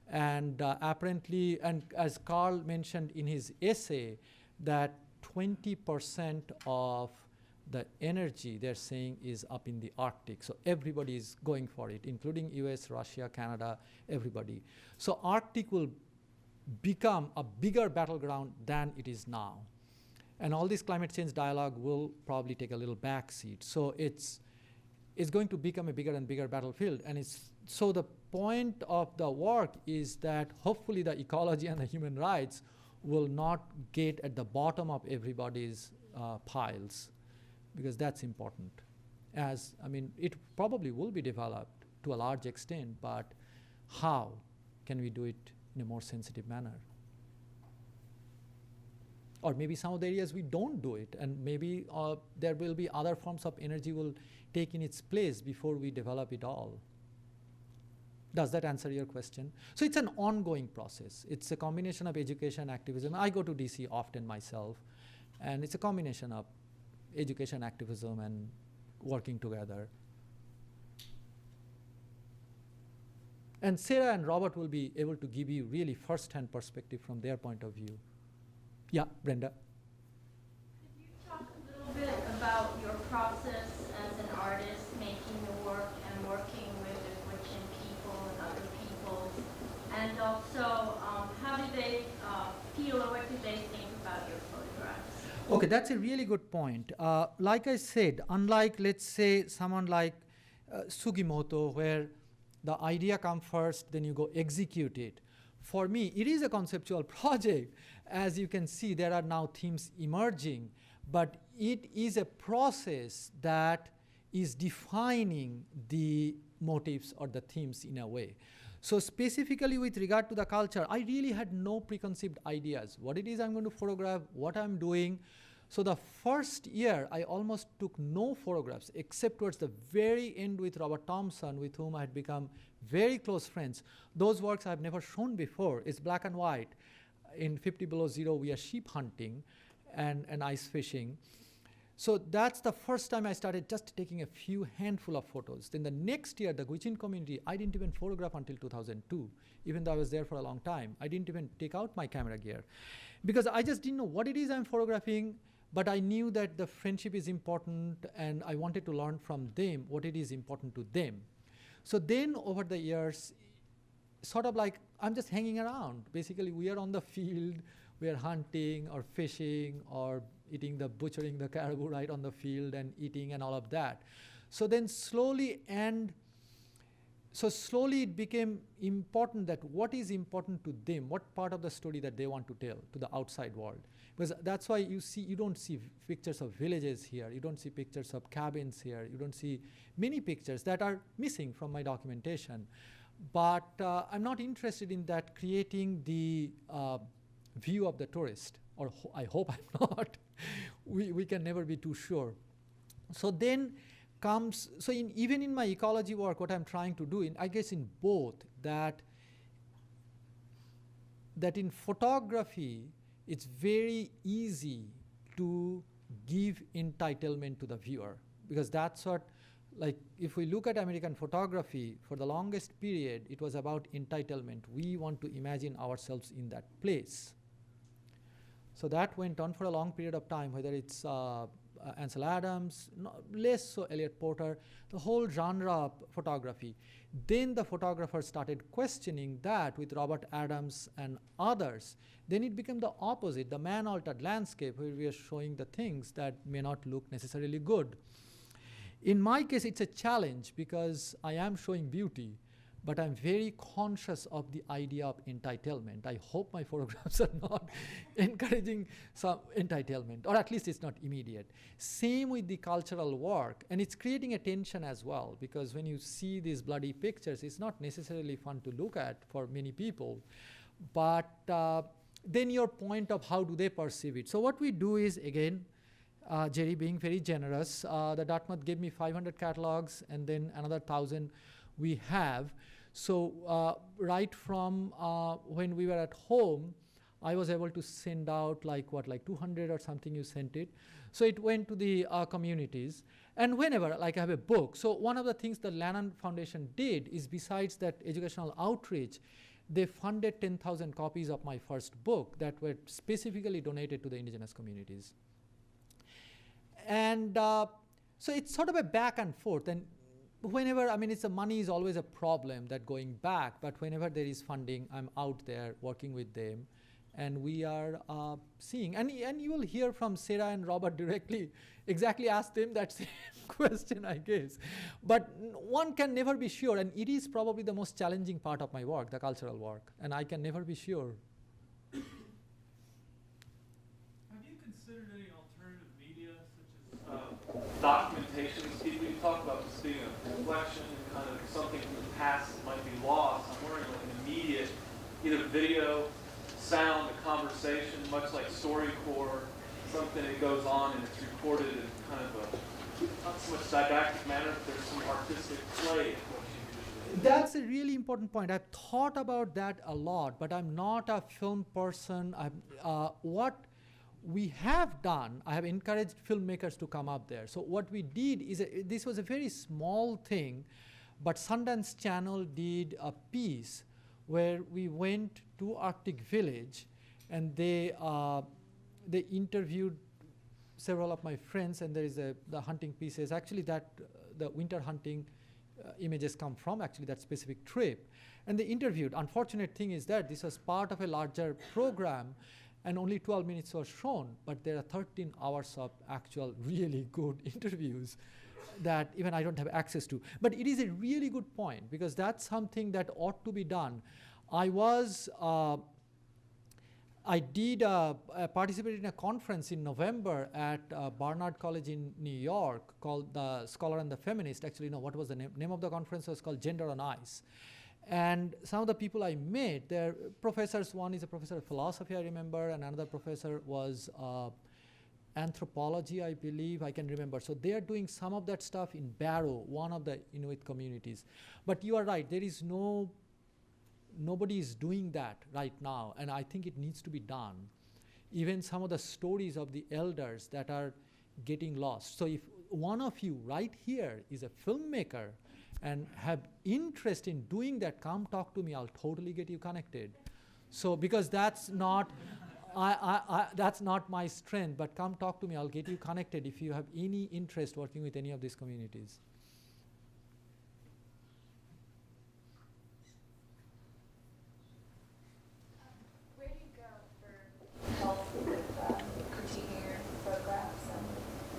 And apparently, and as Carl mentioned in his essay, that 20% of the energy they're saying is up in the Arctic. So everybody is going for it, including US, Russia, Canada, everybody. So Arctic will become a bigger battleground than it is now. And all this climate change dialogue will probably take a little backseat. So it's going to become a bigger and bigger battlefield. And so the point of the work is that hopefully the ecology and the human rights will not get at the bottom of everybody's piles, because that's important. It probably will be developed to a large extent, but how can we do it in a more sensitive manner? Or maybe some of the areas we don't do it, and maybe there will be other forms of energy will take in its place before we develop it all. Does that answer your question? So it's an ongoing process. It's a combination of education, activism. I go to DC often myself, and it's a combination of education, activism, and working together. And Sarah and Robert will be able to give you really first-hand perspective from their point of view. Yeah, Brenda. Could you talk a little bit about your process as an artist, making the work and working with the Gwich'in people and other peoples, and also how do they feel or what do they think about your photographs? Okay, that's a really good point. Like I said, unlike, let's say, someone like Sugimoto, where the idea comes first, then you go execute it. For me, it is a conceptual project. As you can see, there are now themes emerging, but it is a process that is defining the motives or the themes in a way. So specifically with regard to the culture, I really had no preconceived ideas. What it is I'm going to photograph, what I'm doing. So the first year, I almost took no photographs, except towards the very end with Robert Thompson, with whom I had become very close friends. Those works I've never shown before. It's black and white. In 50 below zero, we are sheep hunting and ice fishing. So that's the first time I started just taking a few handful of photos. Then the next year, the Gwich'in community, I didn't even photograph until 2002, even though I was there for a long time. I didn't even take out my camera gear. because I just didn't know what it is I'm photographing, but I knew that the friendship is important, and I wanted to learn from them what it is important to them. So then over the years, sort of like I'm just hanging around. Basically, we are on the field, we are hunting or fishing or butchering the caribou right on the field and eating and all of that. So then slowly it became important that what is important to them, what part of the story that they want to tell to the outside world. Because that's why you don't see pictures of villages here, you don't see pictures of cabins here, you don't see many pictures that are missing from my documentation. But I'm not interested in that creating the view of the tourist, or I hope I'm not. We can never be too sure. So then comes, even in my ecology work, what I'm trying to do, I guess in both, that in photography, it's very easy to give entitlement to the viewer, because that's what, like, if we look at American photography, for the longest period, it was about entitlement. We want to imagine ourselves in that place. So that went on for a long period of time, whether it's Ansel Adams, less so Elliot Porter, the whole genre of photography. Then the photographers started questioning that with Robert Adams and others. Then it became the opposite, the man-altered landscape, where we are showing the things that may not look necessarily good. In my case, it's a challenge because I am showing beauty, but I'm very conscious of the idea of entitlement. I hope my photographs are not encouraging some entitlement, or at least it's not immediate. Same with the cultural work, and it's creating a tension as well, because when you see these bloody pictures, it's not necessarily fun to look at for many people. But then your point of how do they perceive it. So what we do is, again, Jerry being very generous, the Dartmouth gave me 500 catalogs, and then another 1,000 we have. So right from when we were at home, I was able to send out like 200 or something, you sent it. So it went to the communities. And whenever, like I have a book. So one of the things the Lannan Foundation did is, besides that educational outreach, they funded 10,000 copies of my first book that were specifically donated to the indigenous communities. And so it's sort of a back and forth. And whenever, the money is always a problem, that going back, but whenever there is funding, I'm out there working with them, and we are seeing, and you will hear from Sarah and Robert directly, exactly ask them that same question, I guess. But one can never be sure, and it is probably the most challenging part of my work, the cultural work, and I can never be sure. Have you considered any alternative media, such as documentation? You talk about this being a reflection and kind of something from the past that might be lost. I'm wondering, like an immediate, either video, sound, a conversation, much like StoryCorps, something that goes on and it's recorded in kind of a, not so much didactic manner, but there's some artistic play in what you do. That's a really important point. I've thought about that a lot, but I'm not a film person. What we have done, I have encouraged filmmakers to come up there. So what we did is, this was a very small thing, but Sundance Channel did a piece where we went to Arctic Village, and they interviewed several of my friends, and there is the hunting pieces. Actually, that the winter hunting images come from actually that specific trip. And they interviewed. Unfortunate thing is that this was part of a larger program, and only 12 minutes were shown, but there are 13 hours of actual really good interviews that even I don't have access to. But it is a really good point, because that's something that ought to be done. I participated in a conference in November at Barnard College in New York called The Scholar and the Feminist. Actually, no, what was the name? Name of the conference was called Gender on Ice. And some of the people I met, they're professors. One is a professor of philosophy, I remember, and another professor was anthropology, I believe, I can remember. So they are doing some of that stuff in Barrow, one of the Inuit communities. But you are right, there is nobody is doing that right now, and I think it needs to be done. Even some of the stories of the elders that are getting lost. So if one of you right here is a filmmaker and have interest in doing that, come talk to me, I'll totally get you connected. So because that's not, That's not my strength, but come talk to me. I'll get you connected if you have any interest working with any of these communities. Where do you go for help with critiquing your photographs and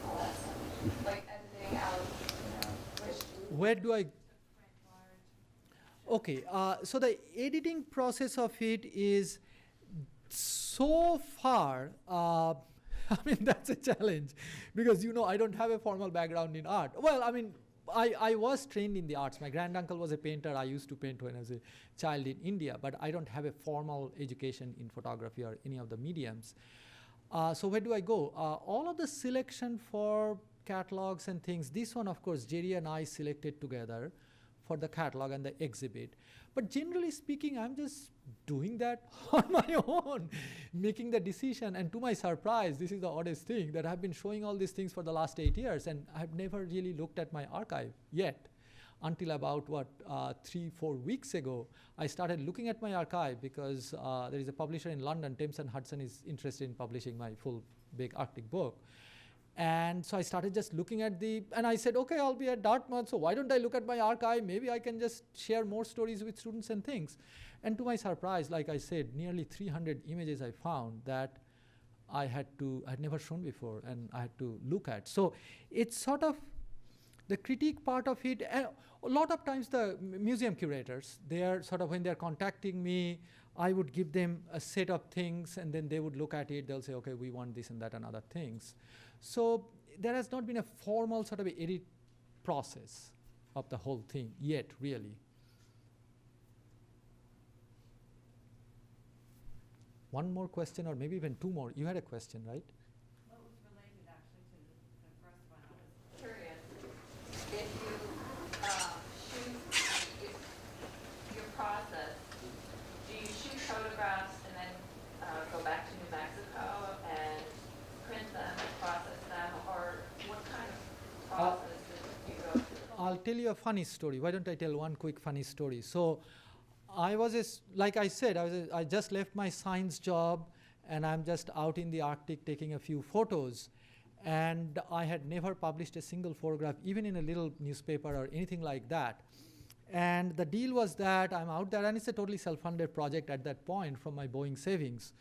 all that stuff? Like editing out, Where do I? Okay, so the editing process of it is so far, I mean, that's a challenge because, I don't have a formal background in art. Well, I mean, I was trained in the arts. My granduncle was a painter. I used to paint when I was a child in India, but I don't have a formal education in photography or any of the mediums. So where do I go? All of the selection for catalogs and things, this one, of course, Jerry and I selected together for the catalog and the exhibit. But generally speaking, I'm just doing that on my own, making the decision. And to my surprise, this is the oddest thing, that I've been showing all these things for the last 8 years, and I've never really looked at my archive yet. Until about, 3-4 weeks ago, I started looking at my archive because there is a publisher in London, Thames and Hudson, is interested in publishing my full big Arctic book. And so I started just looking at and I said, okay, I'll be at Dartmouth, so why don't I look at my archive? Maybe I can just share more stories with students and things. And to my surprise, like I said, nearly 300 images I found that I had never shown before, and I had to look at. So it's sort of the critique part of it. A lot of times the museum curators, they are sort of, when they're contacting me, I would give them a set of things, and then they would look at it. They'll say, okay, we want this and that and other things. So there has not been a formal sort of edit process of the whole thing yet, really. One more question, or maybe even two more. You had a question, right? What was related actually to the first one? I was curious, if you shoot your process, do you shoot photographs and then go back to New Mexico and print them, process them, or what kind of process do you go through? I'll tell you a funny story. Why don't I tell one quick funny story? So I was, like I said, I just left my science job, and I'm just out in the Arctic taking a few photos. And I had never published a single photograph, even in a little newspaper or anything like that. And the deal was that I'm out there, and it's a totally self-funded project at that point from my Boeing savings.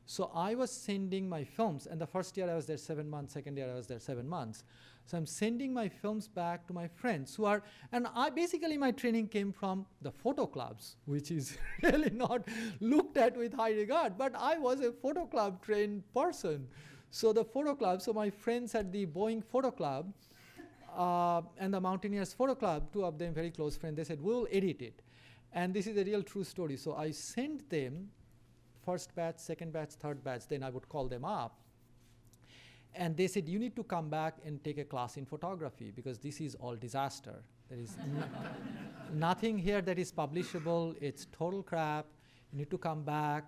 So I was sending my films, and the first year I was there 7 months, second year I was there 7 months. So I'm sending my films back to my friends who are, and basically my training came from the photo clubs, which is really not looked at with high regard, but I was a photo club trained person. So the photo club, so my friends at the Boeing Photo Club and the Mountaineers Photo Club, two of them very close friends, they said, we'll edit it. And this is a real true story. So I sent them first batch, second batch, third batch, then I would call them up. And they said, you need to come back and take a class in photography because this is all disaster. There is nothing here that is publishable. It's total crap. You need to come back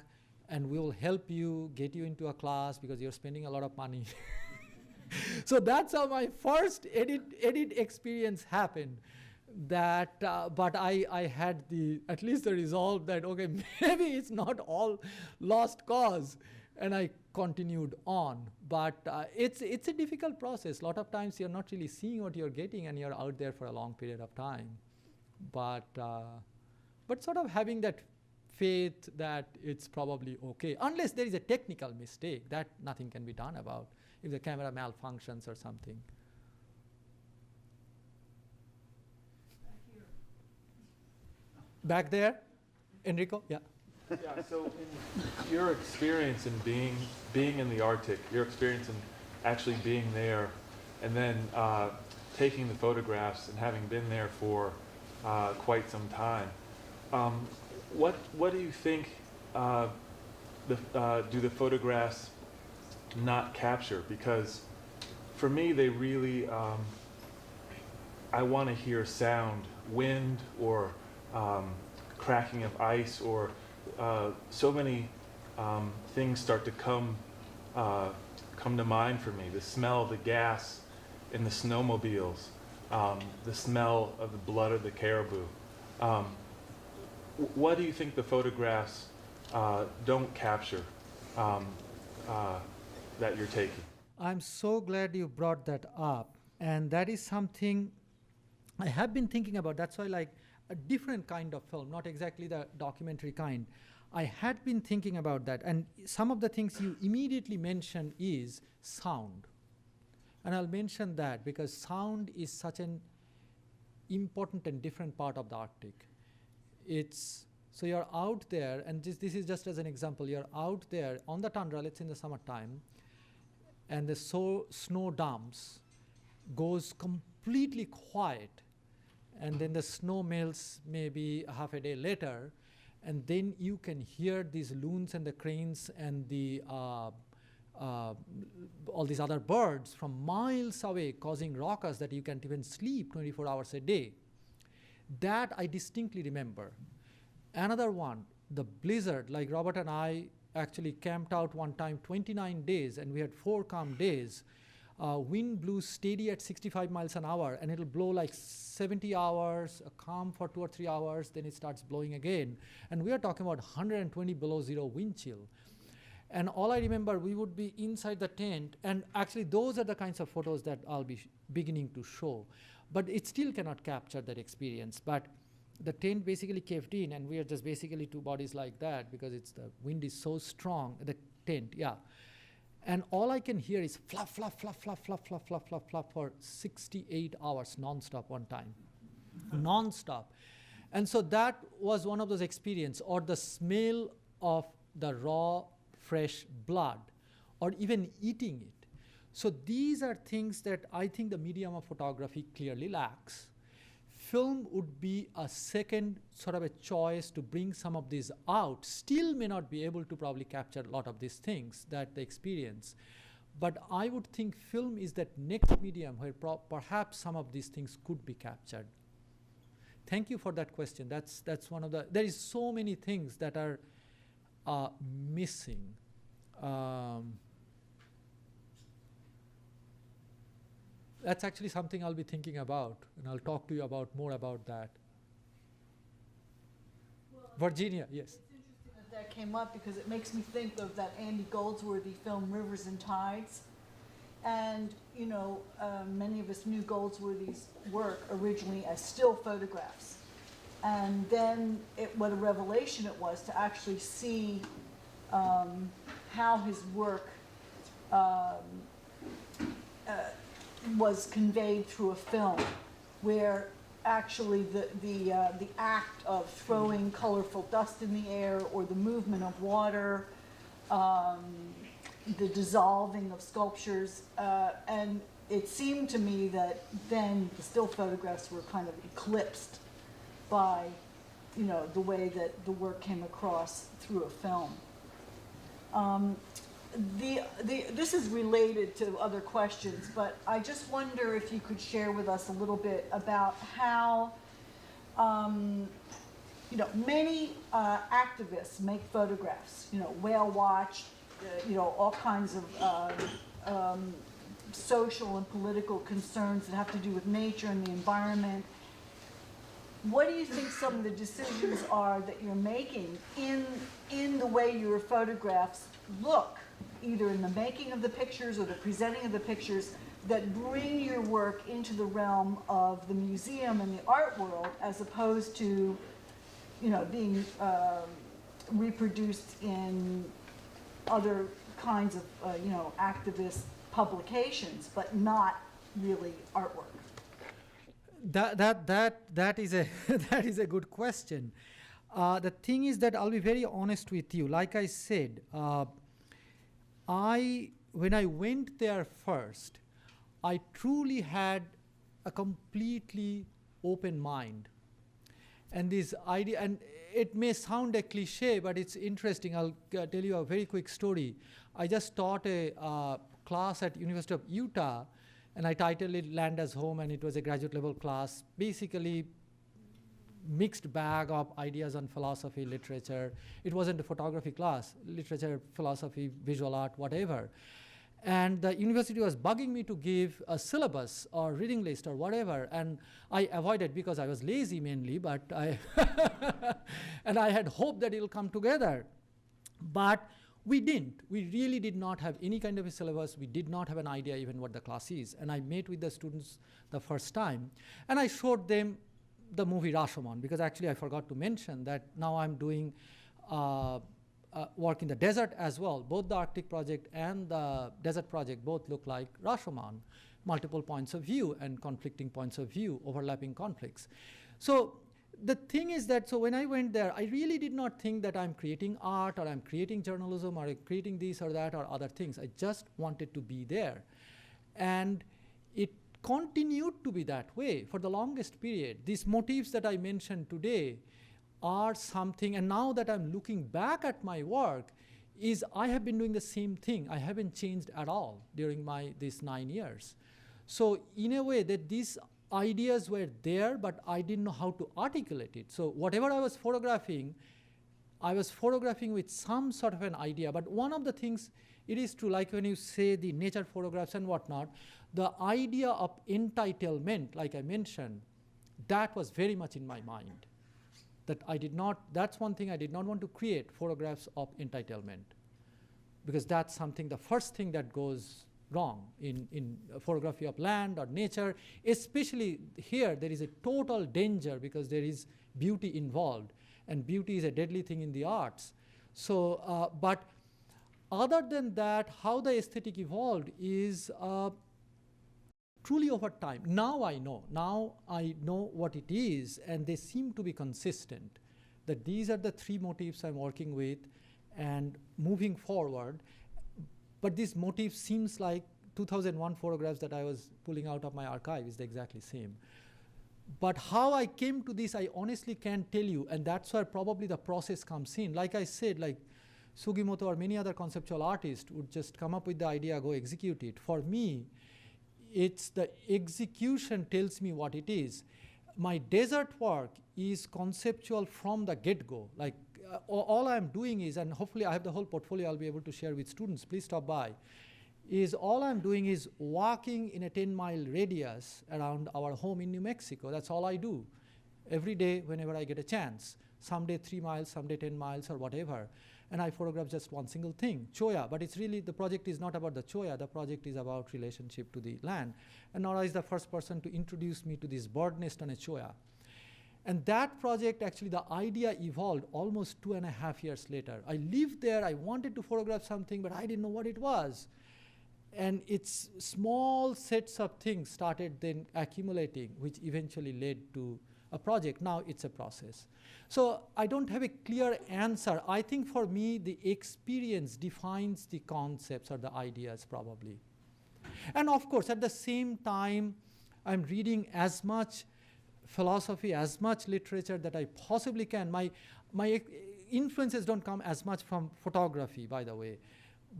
and we will help you, get you into a class because you're spending a lot of money. So that's how my first edit experience happened. That, but I had at least the resolve that, okay, maybe it's not all lost cause. And I continued on. But it's a difficult process. A lot of times you're not really seeing what you're getting and you're out there for a long period of time. But sort of having that faith that it's probably okay, unless there is a technical mistake that nothing can be done about, if the camera malfunctions or something. Back there, Enrico? Yeah. Yeah, so in your experience in being in the Arctic, your experience in actually being there, and then taking the photographs and having been there for quite some time, what do you think do the photographs not capture? Because for me, they really, I want to hear sound, wind, or cracking of ice, or so many things start to come to mind for me. The smell of the gas in the snowmobiles, the smell of the blood of the caribou. What do you think the photographs don't capture? that you're taking? I'm so glad you brought that up. And that is something I have been thinking about. That's why, like, a different kind of film, not exactly the documentary kind. I had been thinking about that. And some of the things you immediately mentioned is sound. And I'll mention that because sound is such an important and different part of the Arctic. So you're out there, and this is just as an example, you're out there on the tundra, let's say in the summertime, and the snow dumps, goes completely quiet, and then the snow melts maybe half a day later, and then you can hear these loons and the cranes and the all these other birds from miles away causing ruckus that you can't even sleep 24 hours a day. That I distinctly remember. Another one, the blizzard, like Robert and I actually camped out one time 29 days, and we had 4 calm days. Wind blew steady at 65 miles an hour, and it'll blow like 70 hours, calm for 2 or 3 hours, then it starts blowing again. And we are talking about 120 below zero wind chill. And all I remember, we would be inside the tent, and actually those are the kinds of photos that I'll be beginning to show. But it still cannot capture that experience. But the tent basically caved in, and we are just basically 2 bodies like that because the wind is so strong, the tent, yeah. And all I can hear is fluff, fluff, fluff, fluff, fluff, fluff, fluff, fluff, fluff for 68 hours nonstop one time. Nonstop. And so that was one of those experiences, or the smell of the raw, fresh blood, or even eating it. So these are things that I think the medium of photography clearly lacks. Film would be a second sort of a choice to bring some of these out. Still may not be able to probably capture a lot of these things that they experience. But I would think film is that next medium where perhaps some of these things could be captured. Thank you for that question. That's one of the, there is so many things that are missing. That's actually something I'll be thinking about, and I'll talk to you more about that. Well, Virginia, yes. It's interesting that came up because it makes me think of that Andy Goldsworthy film, Rivers and Tides. And, you know, many of us knew Goldsworthy's work originally as still photographs. And then what a revelation it was to actually see how his work was conveyed through a film, where actually the act of throwing colorful dust in the air, or the movement of water, the dissolving of sculptures, and it seemed to me that then the still photographs were kind of eclipsed by, you know, the way that the work came across through a film. This is related to other questions, but I just wonder if you could share with us a little bit about how, you know, many activists make photographs, you know, whale watch, you know, all kinds of social and political concerns that have to do with nature and the environment. What do you think some of the decisions are that you're making in the way your photographs look, either in the making of the pictures or the presenting of the pictures, that bring your work into the realm of the museum and the art world, as opposed to, you know, being reproduced in other kinds of, you know, activist publications, but not really artwork? That is a that is a good question. The thing is that I'll be very honest with you. Like I said, when I went there first, I truly had a completely open mind. And this idea, and it may sound a cliche, but it's interesting. I'll tell you a very quick story. I just taught a class at University of Utah, and I titled it Land as Home, and it was a graduate level class, basically mixed bag of ideas on philosophy, literature. It wasn't a photography class, literature, philosophy, visual art, whatever. And the university was bugging me to give a syllabus or reading list or whatever, and I avoided because I was lazy mainly, but and I had hoped that it'll come together. But We didn't. We really did not have any kind of a syllabus. We did not have an idea even what the class is. And I met with the students the first time, and I showed them the movie Rashomon, because actually I forgot to mention that now I'm doing work in the desert as well. Both the Arctic project and the desert project both look like Rashomon, multiple points of view and conflicting points of view, overlapping conflicts. So the thing is that, so when I went there, I really did not think that I'm creating art or I'm creating journalism or I'm creating this or that or other things. I just wanted to be there. And it continued to be that way for the longest period. These motifs that I mentioned today are something, and now that I'm looking back at my work, is I have been doing the same thing. I haven't changed at all during these 9 years. So in a way that these ideas were there, but I didn't know how to articulate it. So whatever I was photographing with some sort of an idea. But one of the things, it is true, like when you say the nature photographs and whatnot, the idea of entitlement, like I mentioned, that was very much in my mind. That's one thing I did not want to create, photographs of entitlement. Because that's something, the first thing that goes wrong in photography of land or nature, especially here, there is a total danger because there is beauty involved, and beauty is a deadly thing in the arts. So, but other than that, how the aesthetic evolved is truly over time. Now I know what it is, and they seem to be consistent, that these are the three motifs I'm working with and moving forward. But this motif seems like 2001 photographs that I was pulling out of my archive is exactly same. But how I came to this, I honestly can't tell you, and that's where probably the process comes in. Like I said, like Sugimoto or many other conceptual artists would just come up with the idea, go execute it. For me, it's the execution tells me what it is. My desert work is conceptual from the get-go. Like all I'm doing is, and hopefully I have the whole portfolio I'll be able to share with students, please stop by, is all I'm doing is walking in a 10-mile radius around our home in New Mexico. That's all I do every day whenever I get a chance. Someday 3 miles, someday 10 miles or whatever. And I photograph just one single thing, choya. But it's really, the project is not about the choya, the project is about relationship to the land. And Nora is the first person to introduce me to this bird nest on a choya. And that project, actually the idea evolved almost 2.5 years later. I lived there, I wanted to photograph something, but I didn't know what it was. And it's small sets of things started then accumulating, which eventually led to a project. Now it's a process. So I don't have a clear answer. I think for me, the experience defines the concepts or the ideas probably. And of course, at the same time, I'm reading as much philosophy, as much literature that I possibly can. My influences don't come as much from photography, by the way.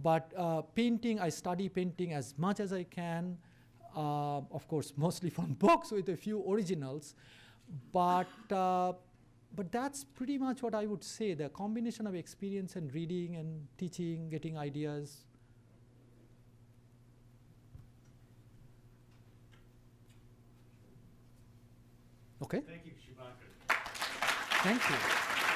But painting, I study painting as much as I can. Of course, mostly from books with a few originals. But that's pretty much what I would say, the combination of experience and reading and teaching, getting ideas. Okay? Thank you, Subhankar. Thank you.